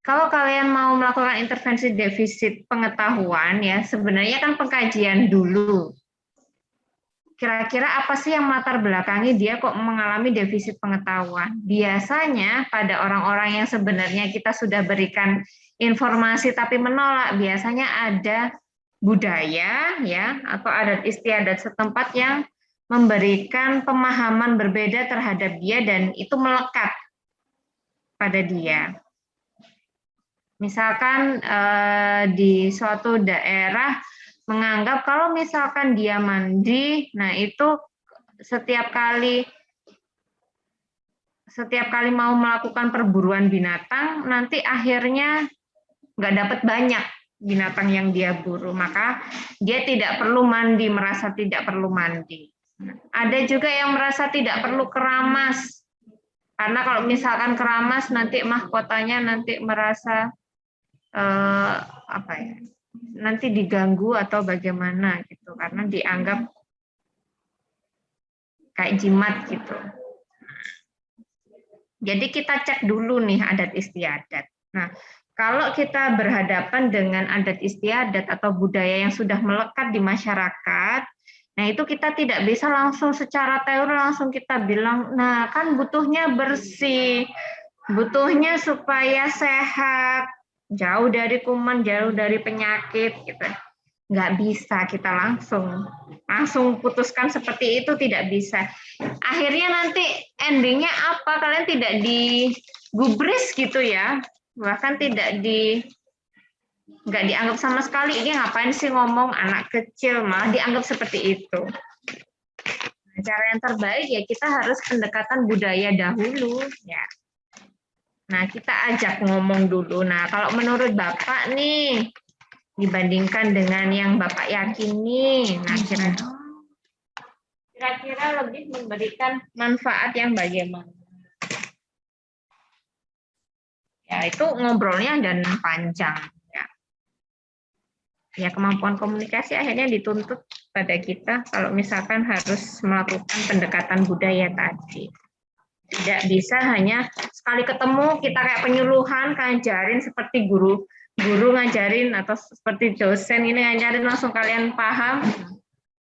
Kalau kalian mau melakukan intervensi defisit pengetahuan ya, sebenarnya kan pengkajian dulu. Kira-kira apa sih yang latar belakangi dia kok mengalami defisit pengetahuan? Biasanya pada orang-orang yang sebenarnya kita sudah berikan informasi tapi menolak, biasanya ada budaya ya atau adat istiadat setempat yang memberikan pemahaman berbeda terhadap dia dan itu melekat pada dia. Misalkan di suatu daerah menganggap kalau misalkan dia mandi, nah itu setiap kali mau melakukan perburuan binatang, nanti akhirnya nggak dapat banyak binatang yang dia buru, maka dia tidak perlu mandi, merasa tidak perlu mandi. Ada juga yang merasa tidak perlu keramas, karena kalau misalkan keramas nanti mahkotanya nanti merasa nanti diganggu atau bagaimana gitu, karena dianggap kayak jimat gitu. Jadi kita cek dulu nih adat istiadat. Nah, kalau kita berhadapan dengan adat istiadat atau budaya yang sudah melekat di masyarakat, nah itu kita tidak bisa langsung secara teori langsung kita bilang, nah kan butuhnya bersih, butuhnya supaya sehat, jauh dari kuman, jauh dari penyakit, gitu. Nggak bisa kita langsung putuskan seperti itu, tidak bisa. Akhirnya nanti endingnya apa? Kalian tidak digubris gitu ya, bahkan nggak dianggap sama sekali. Ini ngapain sih ngomong anak kecil, malah dianggap seperti itu. Nah, cara yang terbaik ya kita harus pendekatan budaya dahulu ya. Nah, kita ajak ngomong dulu. Nah, kalau menurut Bapak nih, dibandingkan dengan yang Bapak yakini, nah kira-kira lebih memberikan manfaat yang bagaimana? Ya, itu ngobrolnya dan panjang. Ya, kemampuan komunikasi akhirnya dituntut pada kita kalau misalkan harus melakukan pendekatan budaya tadi. Tidak bisa hanya sekali ketemu kita kayak penyuluhan, ngajarin seperti guru ngajarin atau seperti dosen ini ngajarin langsung kalian paham.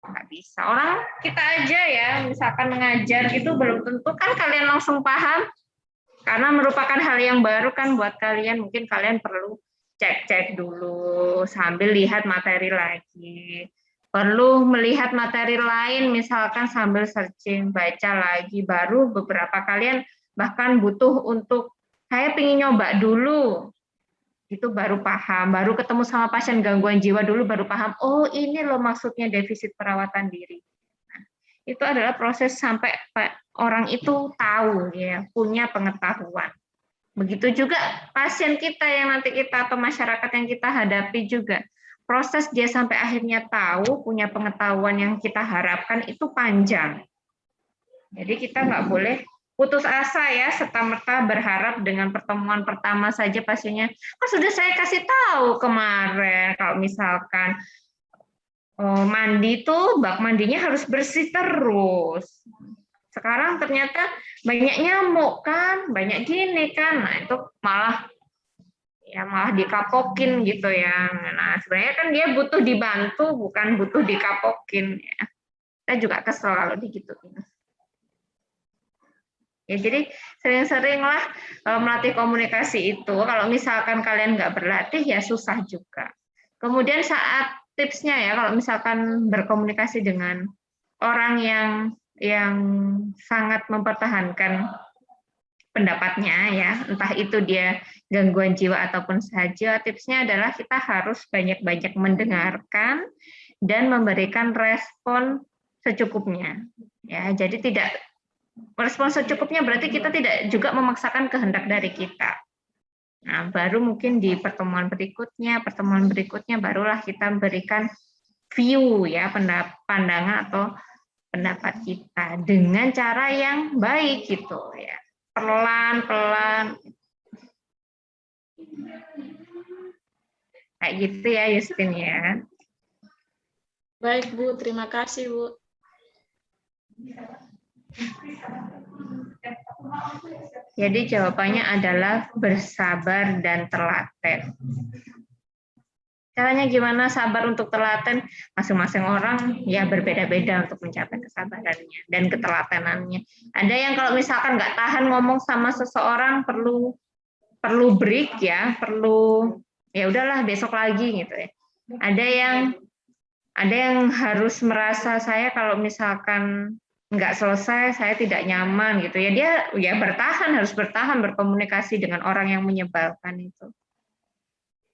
Nggak bisa. Orang kita aja ya, misalkan mengajar gitu belum tentu kan kalian langsung paham. Karena merupakan hal yang baru kan buat kalian, mungkin kalian perlu cek-cek dulu sambil lihat materi lagi. Perlu melihat materi lain, misalkan sambil searching, baca lagi, baru beberapa kalian bahkan butuh untuk, saya pengen nyoba dulu, itu baru paham, baru ketemu sama pasien gangguan jiwa dulu, baru paham, oh ini loh maksudnya defisit perawatan diri. Nah, itu adalah proses sampai orang itu tahu, ya, punya pengetahuan. Begitu juga pasien kita yang nanti kita atau masyarakat yang kita hadapi juga. Proses dia sampai akhirnya tahu, punya pengetahuan yang kita harapkan itu panjang. Jadi kita nggak boleh putus asa ya, serta-merta berharap dengan pertemuan pertama saja pasiennya, sudah saya kasih tahu kemarin, kalau misalkan mandi tuh bak mandinya harus bersih terus. Sekarang ternyata banyak nyamuk kan, banyak gini kan, nah itu malah dikapokin gitu ya. Nah sebenarnya kan dia butuh dibantu, bukan butuh dikapokin ya. Saya juga kesel kalau digituin. Ya, jadi sering-seringlah melatih komunikasi itu. Kalau misalkan kalian nggak berlatih ya susah juga. Kemudian saat tipsnya ya, kalau misalkan berkomunikasi dengan orang yang sangat mempertahankan pendapatnya ya, entah itu dia gangguan jiwa ataupun saja, tipsnya adalah kita harus banyak-banyak mendengarkan dan memberikan respon secukupnya. Ya, jadi tidak respon secukupnya berarti kita tidak juga memaksakan kehendak dari kita. Nah, baru mungkin di pertemuan berikutnya barulah kita memberikan view ya, pandangan atau pendapat kita dengan cara yang baik gitu ya. Pelan-pelan. Kayak gitu ya, Justin ya. Baik, Bu. Terima kasih, Bu. Jadi jawabannya adalah bersabar dan telaten. Caranya gimana sabar untuk telaten? Masing-masing orang ya berbeda-beda untuk mencapai kesabarannya dan ketelatenannya. Ada yang kalau misalkan nggak tahan ngomong sama seseorang perlu break ya, perlu ya udahlah besok lagi gitu ya. Ada yang harus merasa saya kalau misalkan nggak selesai saya tidak nyaman gitu ya, dia ya harus bertahan berkomunikasi dengan orang yang menyebalkan itu.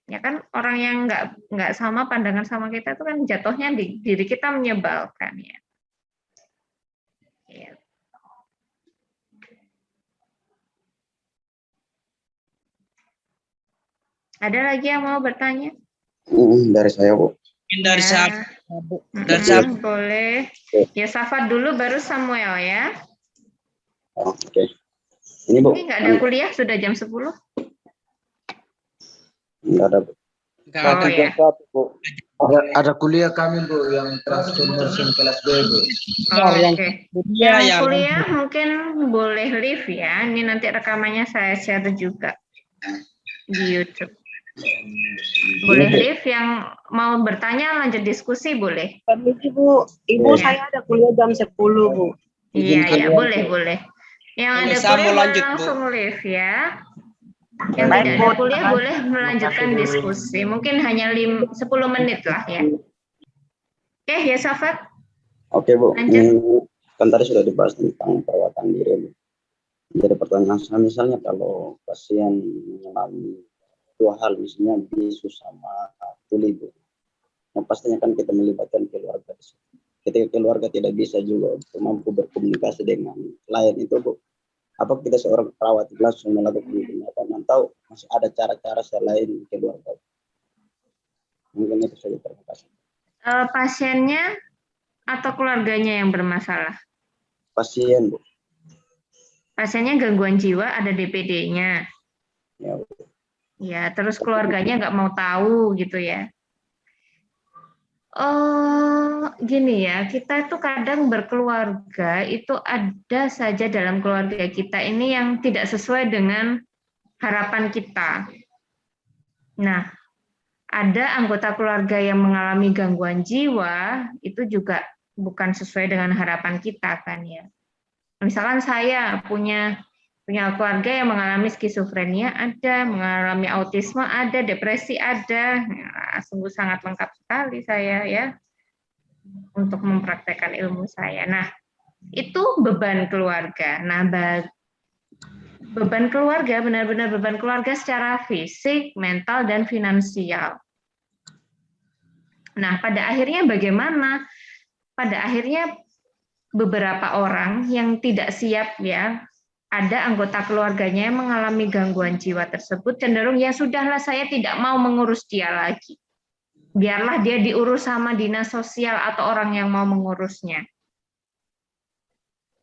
Ya kan orang yang nggak sama pandangan sama kita itu kan jatuhnya di diri kita menyebalkan ya. Ya. Ada lagi yang mau bertanya? Dari saya, Bu. Dari Ya. saya, Bu. Dari saya. Boleh. Ya Safat dulu baru Samuel ya. Oh, oke. Ini, Bu. Ini nggak ada kuliah sudah jam 10? Enggak ada, Bu. Enggak Oh ada. ya. Bu. Ada kuliah kami, Bu, yang transformation kelas B, Bu. Oh, yang oke. kuliah Yang yang kuliah mungkin boleh live ya. Ini nanti rekamannya saya share juga di YouTube. Boleh live, yang mau bertanya lanjut diskusi boleh. Permisi Bu, Ibu Ya. saya ada kuliah jam 10 Bu. Iya, Izinkan ya, boleh. Yang Boleh, ada saya kuliah mau boleh lanjut, Bu. langsung live ya. Yang Baik, tidak Bu. ada kuliah boleh melanjutkan diskusi. Mungkin hanya 10 menit lah ya. Oke, ya Safat. Oke, Bu. Lanjut. Ini kan tadi sudah dibahas tentang perawatan diri, Bu. Jadi pertanyaan saya, misalnya kalau pasien mengalami dua hal, misalnya bisu sama tuli, Bu. Yang pastinya kan kita melibatkan keluarga. Ketika keluarga tidak bisa juga untuk mampu berkomunikasi dengan klien itu, Bu, apa kita seorang perawat langsung melakukan tindakan atau masih ada cara-cara selain keluarga? Mungkin itu saja, terima kasih. Pasiennya atau keluarganya yang bermasalah? Pasien, Bu. Pasiennya gangguan jiwa, ada DPD-nya. Ya, Bu. Ya, terus keluarganya nggak mau tahu gitu ya. Oh, gini ya, kita itu kadang berkeluarga itu ada saja dalam keluarga kita ini yang tidak sesuai dengan harapan kita. Nah, ada anggota keluarga yang mengalami gangguan jiwa, itu juga bukan sesuai dengan harapan kita kan ya. Misalkan saya punya keluarga yang mengalami skizofrenia ada, mengalami autisme ada, depresi ada. Nah, sungguh sangat lengkap sekali saya ya untuk mempraktekkan ilmu saya. Nah, itu beban keluarga. Nah, beban keluarga benar-benar beban keluarga secara fisik, mental, dan finansial. Nah, pada akhirnya bagaimana? Pada akhirnya beberapa orang yang tidak siap ya, ada anggota keluarganya yang mengalami gangguan jiwa tersebut, cenderung ya sudahlah saya tidak mau mengurus dia lagi. Biarlah dia diurus sama dinas sosial atau orang yang mau mengurusnya.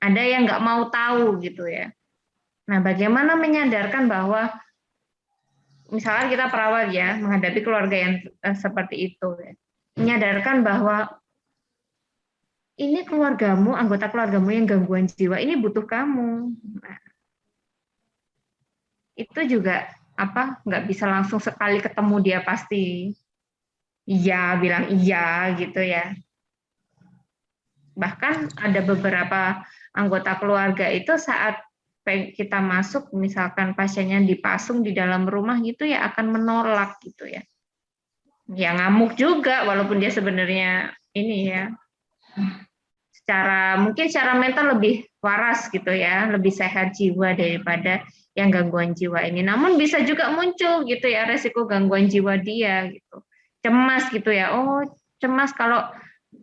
Ada yang nggak mau tahu gitu ya. Nah, bagaimana menyadarkan bahwa misalnya kita perawat ya, menghadapi keluarga yang seperti itu ya. Menyadarkan bahwa ini keluargamu, anggota keluargamu yang gangguan jiwa, ini butuh kamu. Nah, itu juga nggak bisa langsung sekali ketemu dia pasti iya, bilang iya gitu ya. Bahkan ada beberapa anggota keluarga itu saat kita masuk, misalkan pasiennya dipasung di dalam rumah gitu ya akan menolak gitu ya. Ya ngamuk juga walaupun dia sebenarnya ini ya. Mungkin secara mental waras gitu ya, lebih sehat jiwa daripada yang gangguan jiwa ini. Namun bisa juga muncul gitu ya resiko gangguan jiwa dia gitu. Cemas gitu ya. Oh, cemas kalau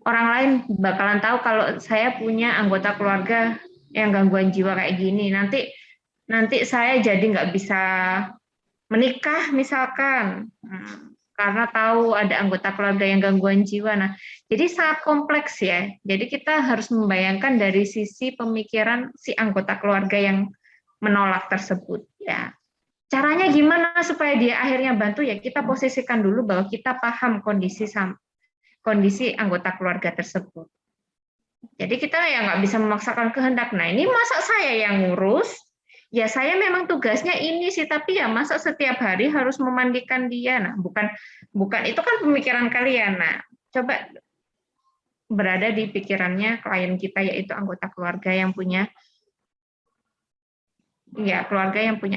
orang lain bakalan tahu kalau saya punya anggota keluarga yang gangguan jiwa kayak gini. Nanti saya jadi nggak bisa menikah misalkan. Karena tahu ada anggota keluarga yang gangguan jiwa. Nah, jadi sangat kompleks ya. Jadi kita harus membayangkan dari sisi pemikiran si anggota keluarga yang menolak tersebut ya. Caranya gimana supaya dia akhirnya bantu ya? Kita posisikan dulu bahwa kita paham kondisi anggota keluarga tersebut. Jadi kita ya nggak bisa memaksakan kehendak. Nah, ini masa saya yang ngurus? Ya saya memang tugasnya ini sih, tapi ya masa setiap hari harus memandikan dia. Nah, bukan itu kan pemikiran kalian. Nah, coba berada di pikirannya klien kita, yaitu anggota keluarga yang punya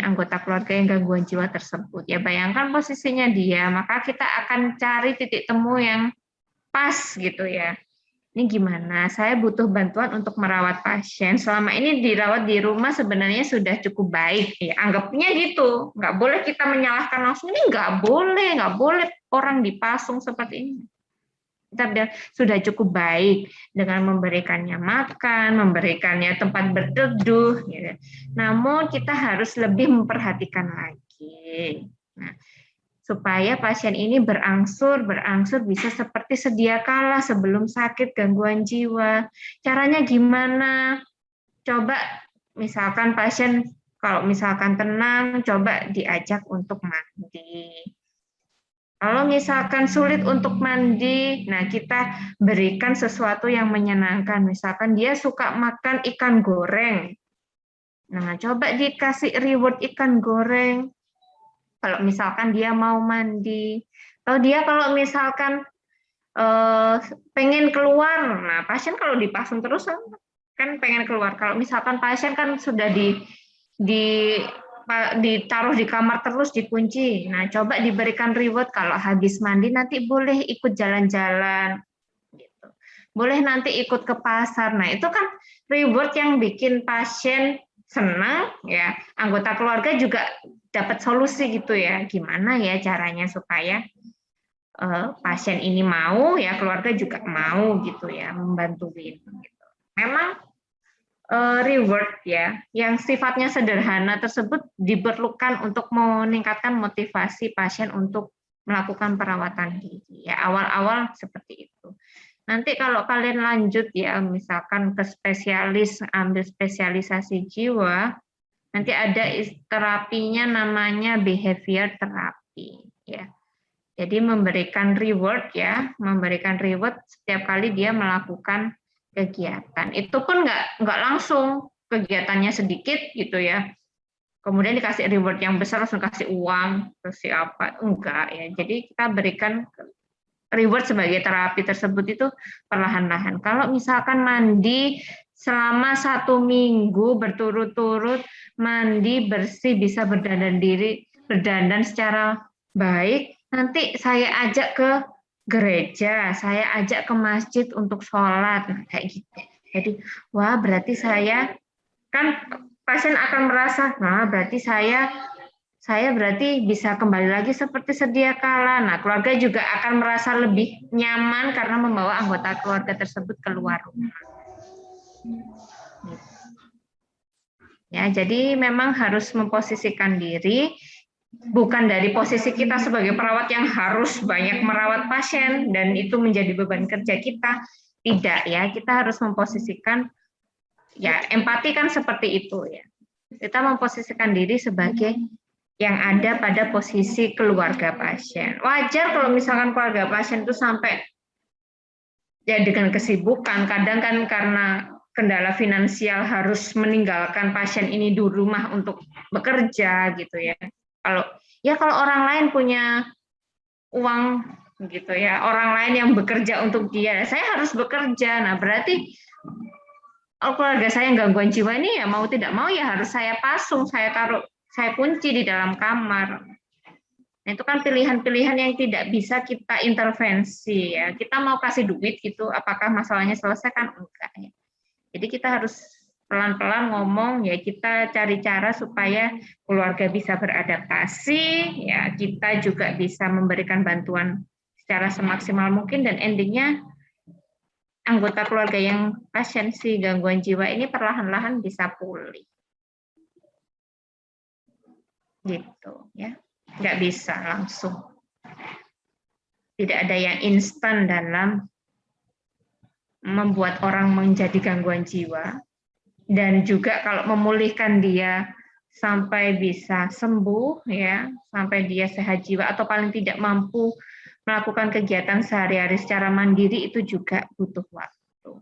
anggota keluarga yang gangguan jiwa tersebut. Ya bayangkan posisinya dia, maka kita akan cari titik temu yang pas gitu ya. Ini gimana? Saya butuh bantuan untuk merawat pasien. Selama ini dirawat di rumah sebenarnya sudah cukup baik. Ya, anggapnya gitu. Nggak boleh kita menyalahkan langsung. Ini nggak boleh orang dipasung seperti ini. Kita bilang sudah cukup baik dengan memberikannya makan, memberikannya tempat berteduh. Gitu. Namun kita harus lebih memperhatikan lagi. Nah, supaya pasien ini berangsur bisa seperti sedia kala sebelum sakit gangguan jiwa. Caranya gimana? Coba misalkan pasien kalau misalkan tenang, coba diajak untuk mandi. Kalau misalkan sulit untuk mandi, nah kita berikan sesuatu yang menyenangkan. Misalkan dia suka makan ikan goreng. Nah, coba dikasih reward ikan goreng. Kalau misalkan dia mau mandi, atau dia kalau misalkan pengen keluar, nah pasien kalau dipasung terus kan pengen keluar. Kalau misalkan pasien kan sudah ditaruh di kamar terus dikunci, nah coba diberikan reward kalau habis mandi nanti boleh ikut jalan-jalan, gitu. Boleh nanti ikut ke pasar. Nah itu kan reward yang bikin pasien senang, ya anggota keluarga juga dapat solusi gitu ya, gimana ya caranya supaya pasien ini mau, ya keluarga juga mau gitu ya, membantuin. Gitu. Memang reward ya, yang sifatnya sederhana tersebut diperlukan untuk meningkatkan motivasi pasien untuk melakukan perawatan gigi. Ya awal-awal seperti itu. Nanti kalau kalian lanjut ya, misalkan ke spesialis, ambil spesialisasi jiwa, nanti ada terapinya namanya behavior terapi ya. Jadi memberikan reward ya, memberikan reward setiap kali dia melakukan kegiatan. Itu pun nggak langsung, kegiatannya sedikit gitu ya. Kemudian dikasih reward yang besar langsung kasih uang, kasih apa? Enggak ya. Jadi kita berikan reward sebagai terapi tersebut itu perlahan-lahan. Kalau misalkan mandi selama 1 minggu berturut-turut, mandi bersih, bisa berdandan secara baik, nanti saya ajak ke gereja, saya ajak ke masjid untuk sholat, nah, kayak gitu. Jadi, wah berarti kan pasien akan merasa, nah berarti saya berarti bisa kembali lagi seperti sedia kala. Nah, keluarga juga akan merasa lebih nyaman karena membawa anggota keluarga tersebut keluar rumah. Ya, jadi memang harus memposisikan diri, bukan dari posisi kita sebagai perawat yang harus banyak merawat pasien dan itu menjadi beban kerja kita. Tidak ya, kita harus memposisikan, ya empati kan seperti itu ya. Kita memposisikan diri sebagai yang ada pada posisi keluarga pasien. Wajar kalau misalkan keluarga pasien itu sampai ya dengan kesibukan, kadang kan karena kendala finansial harus meninggalkan pasien ini di rumah untuk bekerja gitu ya. Kalau orang lain punya uang gitu ya, orang lain yang bekerja untuk dia, saya harus bekerja. Nah, berarti keluarga saya yang gangguan jiwa ini ya mau tidak mau ya harus saya pasung, saya kunci di dalam kamar. Nah, itu kan pilihan-pilihan yang tidak bisa kita intervensi ya. Kita mau kasih duit gitu, apakah masalahnya selesai kan enggak ya. Jadi kita harus pelan-pelan ngomong, ya kita cari cara supaya keluarga bisa beradaptasi, ya kita juga bisa memberikan bantuan secara semaksimal mungkin, dan endingnya anggota keluarga yang pasien si gangguan jiwa ini perlahan-lahan bisa pulih. Gitu ya, nggak bisa langsung. Tidak ada yang instan dalam membuat orang menjadi gangguan jiwa. Dan juga kalau memulihkan dia sampai bisa sembuh, ya, sampai dia sehat jiwa atau paling tidak mampu melakukan kegiatan sehari-hari secara mandiri, itu juga butuh waktu.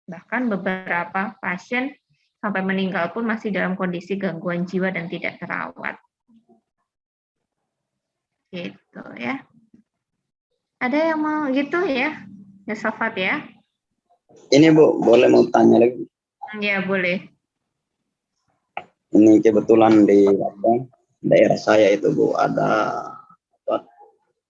Bahkan beberapa pasien sampai meninggal pun masih dalam kondisi gangguan jiwa dan tidak terawat. Gitu ya. Ada yang mau gitu ya? Ya, Safat ya? Ini Bu, boleh mau tanya lagi? Ya, boleh. Ini kebetulan di daerah saya itu Bu, ada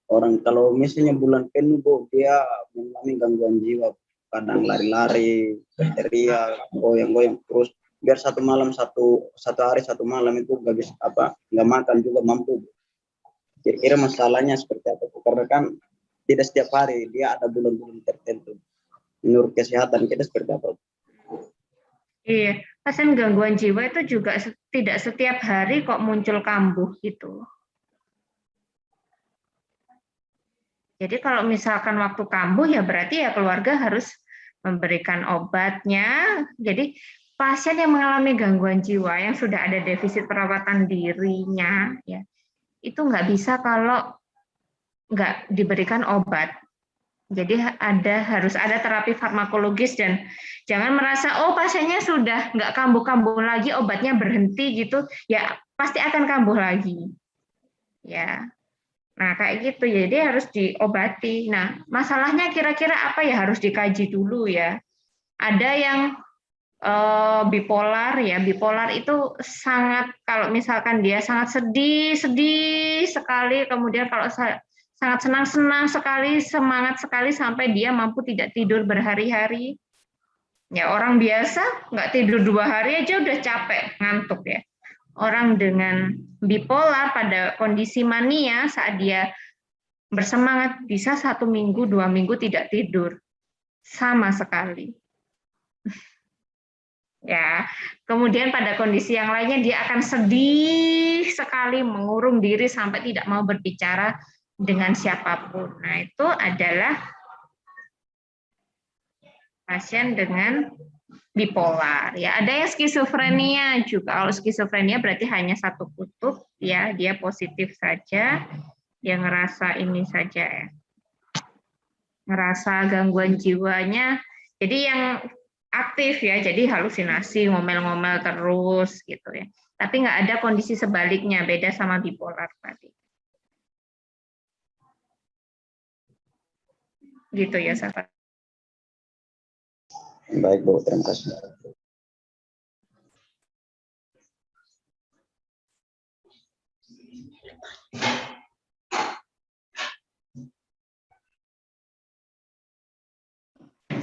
orang kalau misalnya bulan penuh Bu, dia mengalami gangguan jiwa, kadang lari-lari, teriak, goyang-goyang terus, biar satu hari satu malam itu nggak makan juga mampu. Kira-kira masalahnya seperti apa? Karena kan tidak setiap hari, dia ada bulan-bulan tertentu. Menurut kesehatan kita seperti apa? Iya, pasien gangguan jiwa itu juga tidak setiap hari kok muncul kambuh gitu. Jadi kalau misalkan waktu kambuh, ya berarti ya keluarga harus memberikan obatnya. Jadi pasien yang mengalami gangguan jiwa yang sudah ada defisit perawatan dirinya, ya itu nggak bisa kalau nggak diberikan obat. Jadi harus ada terapi farmakologis, dan jangan merasa oh pasiennya sudah nggak kambuh-kambuh lagi, obatnya berhenti gitu, ya pasti akan kambuh lagi. Ya. Nah, kayak gitu. Jadi harus diobati. Nah, masalahnya kira-kira apa ya, harus dikaji dulu ya. Ada yang bipolar ya. Bipolar itu sangat, kalau misalkan dia sangat sedih sekali, kemudian kalau sangat senang sekali, semangat sekali sampai dia mampu tidak tidur berhari-hari. Ya orang biasa nggak tidur 2 hari aja udah capek, ngantuk ya. Orang dengan bipolar pada kondisi mania saat dia bersemangat bisa 1 minggu, 2 minggu tidak tidur sama sekali. Ya, kemudian pada kondisi yang lainnya dia akan sedih sekali, mengurung diri sampai tidak mau berbicara dengan siapapun. Nah, itu adalah pasien dengan bipolar. Ya, ada yang skizofrenia juga. Kalau skizofrenia berarti hanya satu kutub, ya, dia positif saja, dia ngerasa ini saja ya. Ngerasa gangguan jiwanya. Jadi yang aktif ya, jadi halusinasi, ngomel-ngomel terus gitu ya. Tapi nggak ada kondisi sebaliknya, beda sama bipolar tadi. Gitu ya, Safat. Baik Bu, terima kasih.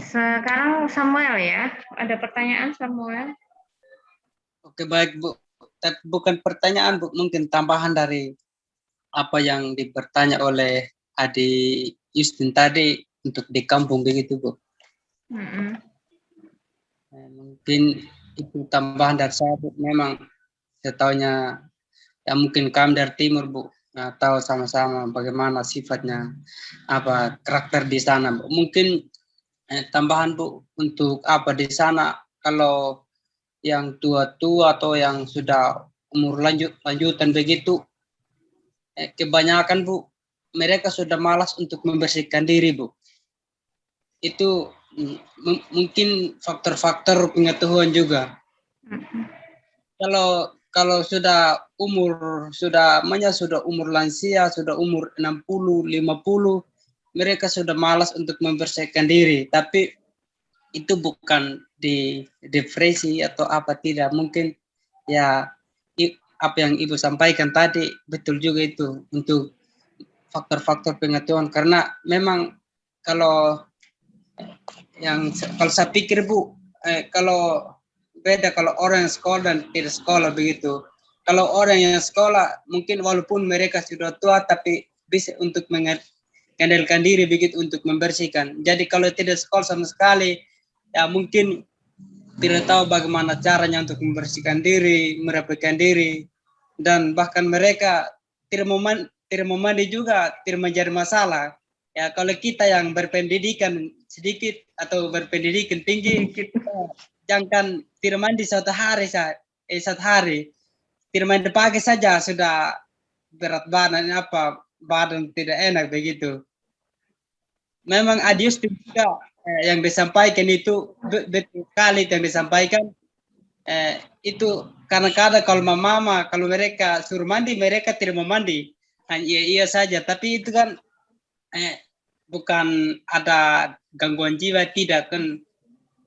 Sekarang Samuel ya, ada pertanyaan Samuel? Oke, baik Bu. Tapi bukan pertanyaan Bu, mungkin tambahan dari apa yang dipertanya oleh Adi Justin tadi untuk di kampung begitu Bu. Mungkin itu tambahan dari saya Bu. Memang setahunya ya mungkin kami dari timur Bu, nah, tahu sama-sama bagaimana sifatnya, apa karakter di sana Bu. Mungkin tambahan Bu untuk apa di sana, kalau yang tua-tua atau yang sudah umur lanjutan begitu, kebanyakan Bu mereka sudah malas untuk membersihkan diri Bu. Itu mungkin faktor-faktor pengetahuan juga. Kalau sudah umur lansia, sudah umur 60, 50, mereka sudah malas untuk membersihkan diri. Tapi itu bukan di depresi atau apa, tidak. Mungkin ya apa yang Ibu sampaikan tadi betul juga itu untuk faktor-faktor pengetahuan. Karena memang kalau saya pikir Bu, kalau beda kalau orang yang sekolah dan tidak sekolah begitu. Kalau orang yang sekolah mungkin walaupun mereka sudah tua tapi bisa untuk mengandalkan diri begitu untuk membersihkan. Jadi kalau tidak sekolah sama sekali ya mungkin tidak tahu bagaimana caranya untuk membersihkan diri, merapikan diri, dan bahkan mereka tidak mau mandi juga tidak menjadi masalah. Ya kalau kita yang berpendidikan sedikit atau berpendidikan tinggi, kita jangan tidak mandi satu hari, tidak mandi pagi saja sudah berat badan badan tidak enak begitu. Memang Adius juga yang disampaikan itu betul sekali yang disampaikan itu kadang-kadang kalau mama kalau mereka suruh mandi mereka tidak mau mandi. Iya saja, tapi itu kan bukan ada gangguan jiwa, tidak kan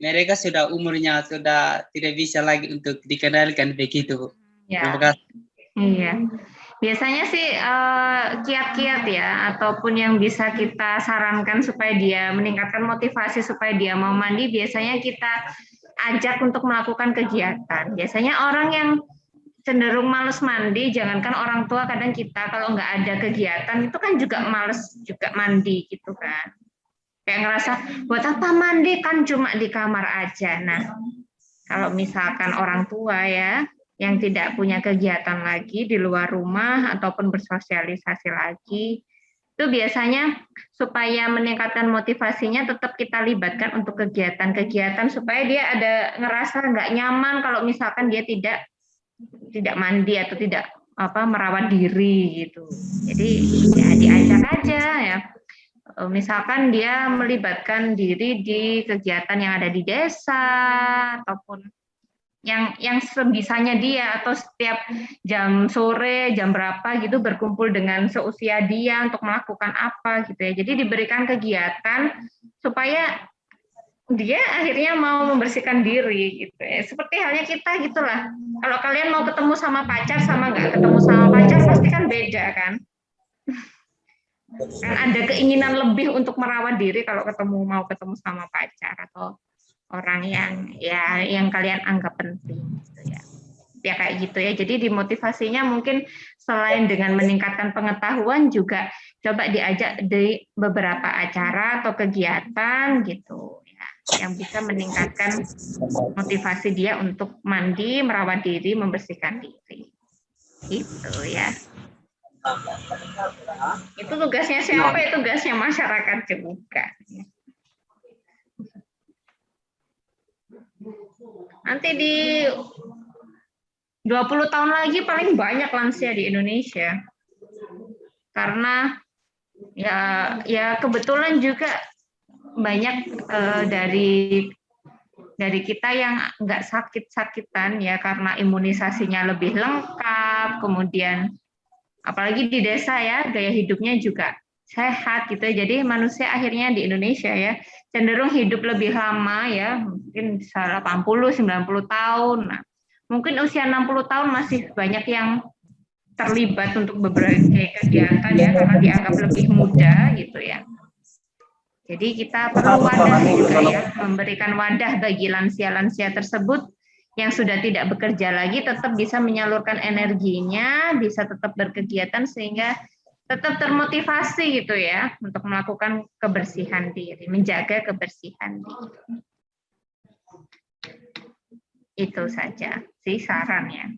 mereka sudah umurnya sudah tidak bisa lagi untuk dikendalikan begitu. Ya. Terima kasih. Iya. Biasanya sih kiat-kiat ya, ataupun yang bisa kita sarankan supaya dia meningkatkan motivasi supaya dia mau mandi, biasanya kita ajak untuk melakukan kegiatan. Biasanya orang yang cenderung males mandi, jangankan orang tua, kadang kita kalau nggak ada kegiatan itu kan juga males juga mandi gitu kan. Kayak ngerasa buat apa mandi kan cuma di kamar aja. Nah, kalau misalkan orang tua ya yang tidak punya kegiatan lagi di luar rumah ataupun bersosialisasi lagi, itu biasanya supaya meningkatkan motivasinya tetap kita libatkan untuk kegiatan-kegiatan supaya dia ada ngerasa nggak nyaman kalau misalkan dia tidak mandi atau tidak merawat diri gitu. Jadi ya diajak aja ya. Misalkan dia melibatkan diri di kegiatan yang ada di desa ataupun yang sebisanya dia, atau setiap jam sore jam berapa gitu berkumpul dengan seusia dia untuk melakukan apa gitu ya. Jadi diberikan kegiatan supaya dia akhirnya mau membersihkan diri gitu ya. Seperti halnya kita gitulah. Kalau kalian mau ketemu sama pacar sama nggak ketemu sama pacar pasti kan beda kan. Kan ada keinginan lebih untuk merawat diri kalau mau ketemu sama pacar atau orang yang kalian anggap penting gitu ya. Ya kayak gitu ya. Jadi dimotivasinya mungkin selain dengan meningkatkan pengetahuan juga coba diajak di beberapa acara atau kegiatan gitu ya, yang bisa meningkatkan motivasi dia untuk mandi, merawat diri, membersihkan diri. Gitu ya. Itu tugasnya siapa? Itu tugasnya masyarakat juga. Nanti di 20 tahun lagi paling banyak lansia di Indonesia. Karena ya kebetulan juga banyak dari kita yang nggak sakit-sakitan ya karena imunisasinya lebih lengkap, kemudian apalagi di desa ya gaya hidupnya juga sehat gitu ya. Jadi manusia akhirnya di Indonesia ya cenderung hidup lebih lama ya, mungkin bisa 80-90 tahun. Nah, mungkin usia 60 tahun masih banyak yang terlibat untuk berbagai kegiatan ya karena dianggap lebih muda gitu ya. Jadi kita perlu wadah juga ya, memberikan wadah bagi lansia-lansia tersebut yang sudah tidak bekerja lagi tetap bisa menyalurkan energinya, bisa tetap berkegiatan sehingga tetap termotivasi gitu ya untuk melakukan kebersihan diri, menjaga kebersihan diri. Itu saja sih sarannya.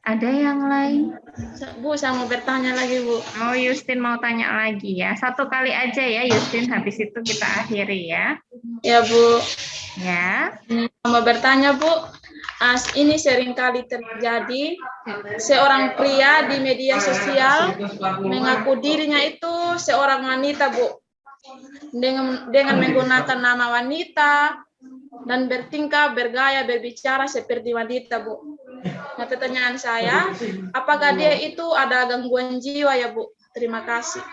Ada yang lain? Bu, saya mau bertanya lagi, Bu. Oh, Justin mau tanya lagi ya. Satu kali aja ya, Justin. Habis itu kita akhiri ya. Ya, Bu. Ya. Mau bertanya, Bu. Ini seringkali terjadi seorang pria di media sosial mengaku dirinya itu seorang wanita, Bu. Dengan menggunakan nama wanita dan bertingkah, bergaya, berbicara seperti wanita, Bu. Nah, pertanyaan saya, apakah dia itu ada gangguan jiwa ya, Bu? Terima kasih.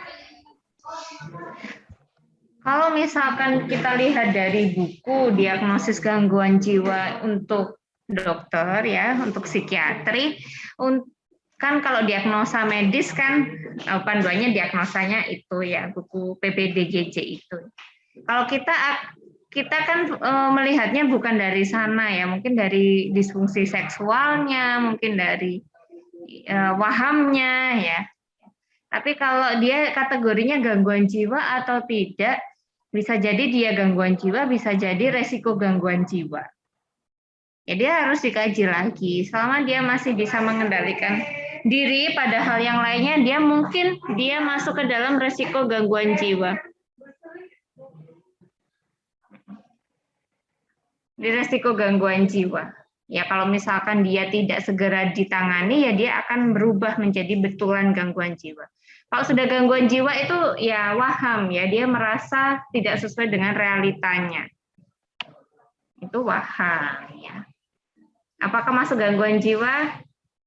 Kalau misalkan kita lihat dari buku diagnosis gangguan jiwa untuk dokter ya, untuk psikiatri, kan kalau diagnosa medis kan panduannya diagnosanya itu ya, buku PPDGJ itu. Kalau kita kita kan melihatnya bukan dari sana ya, mungkin dari disfungsi seksualnya, mungkin dari wahamnya ya. Tapi kalau dia kategorinya gangguan jiwa atau tidak, bisa jadi dia gangguan jiwa, bisa jadi resiko gangguan jiwa. Ya dia harus dikaji lagi. Selama dia masih bisa mengendalikan diri pada hal yang lainnya, dia mungkin dia masuk ke dalam resiko gangguan jiwa. Di resiko gangguan jiwa. Ya kalau misalkan dia tidak segera ditangani, ya dia akan berubah menjadi betulan gangguan jiwa. Kalau sudah gangguan jiwa itu ya waham, ya dia merasa tidak sesuai dengan realitanya. Itu waham ya. Apakah masuk gangguan jiwa?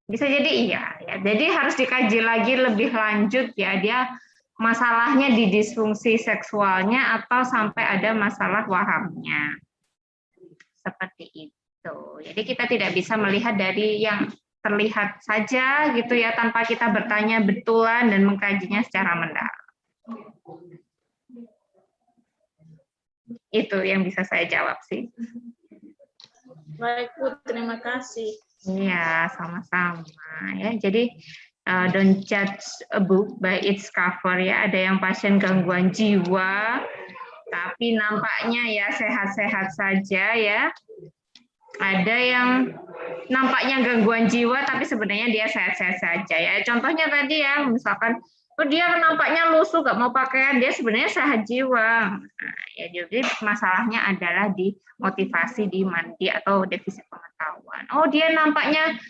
Bisa jadi iya. Ya. Jadi harus dikaji lagi lebih lanjut ya, dia masalahnya di disfungsi seksualnya atau sampai ada masalah wahamnya. Seperti itu. Jadi kita tidak bisa melihat dari yang terlihat saja gitu ya, tanpa kita bertanya betulan dan mengkajinya secara mendalam. Itu yang bisa saya jawab sih. Baik Bu, terima kasih. Iya, sama-sama ya. Jadi don't judge a book by its cover ya. Ada yang pasien gangguan jiwa, tapi nampaknya ya sehat-sehat saja ya. Ada yang nampaknya gangguan jiwa, tapi sebenarnya dia sehat-sehat saja ya. Contohnya tadi ya, misalkan dia nampaknya lusuh, gak mau pakaian, dia sebenarnya sehat jiwa. Nah, ya, jadi masalahnya adalah di motivasi, di mandi atau defisit pengetahuan. Oh dia nampaknya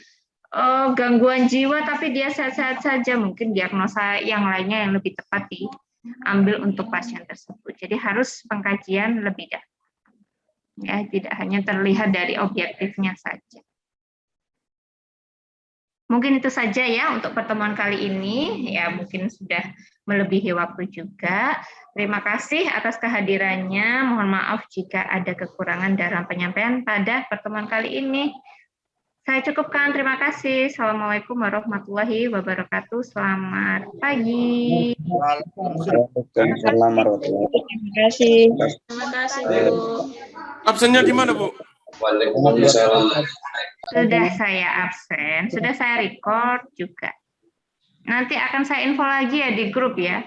gangguan jiwa, tapi dia sehat-sehat saja. Mungkin diagnosa yang lainnya yang lebih tepat diambil untuk pasien tersebut. Jadi harus pengkajian lebih dalam. Ya, tidak hanya terlihat dari objektifnya saja. Mungkin itu saja ya untuk pertemuan kali ini. Ya, mungkin sudah melebihi waktu juga. Terima kasih atas kehadirannya. Mohon maaf jika ada kekurangan dalam penyampaian pada pertemuan kali ini. Saya cukupkan. Terima kasih. Assalamualaikum warahmatullahi wabarakatuh. Selamat pagi. Waalaikumsalam warahmatullahi wabarakatuh. Terima kasih. Terima kasih Bu. Absennya di mana, Bu? Waalaikumsalam. Sudah saya absen, sudah saya record juga. Nanti akan saya info lagi ya di grup ya.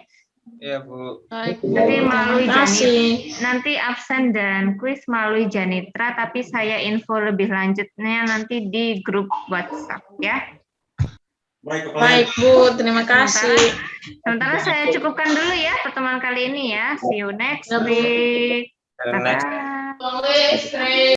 Iya, Bu. Baik, Nanti melalui terima kasih. nanti absen dan kuis melalui Janitra, tapi saya info lebih lanjutnya nanti di grup WhatsApp ya. Baik Bu, terima kasih. Sementara saya cukupkan dulu ya pertemuan kali ini ya. See you next week. Bye-bye.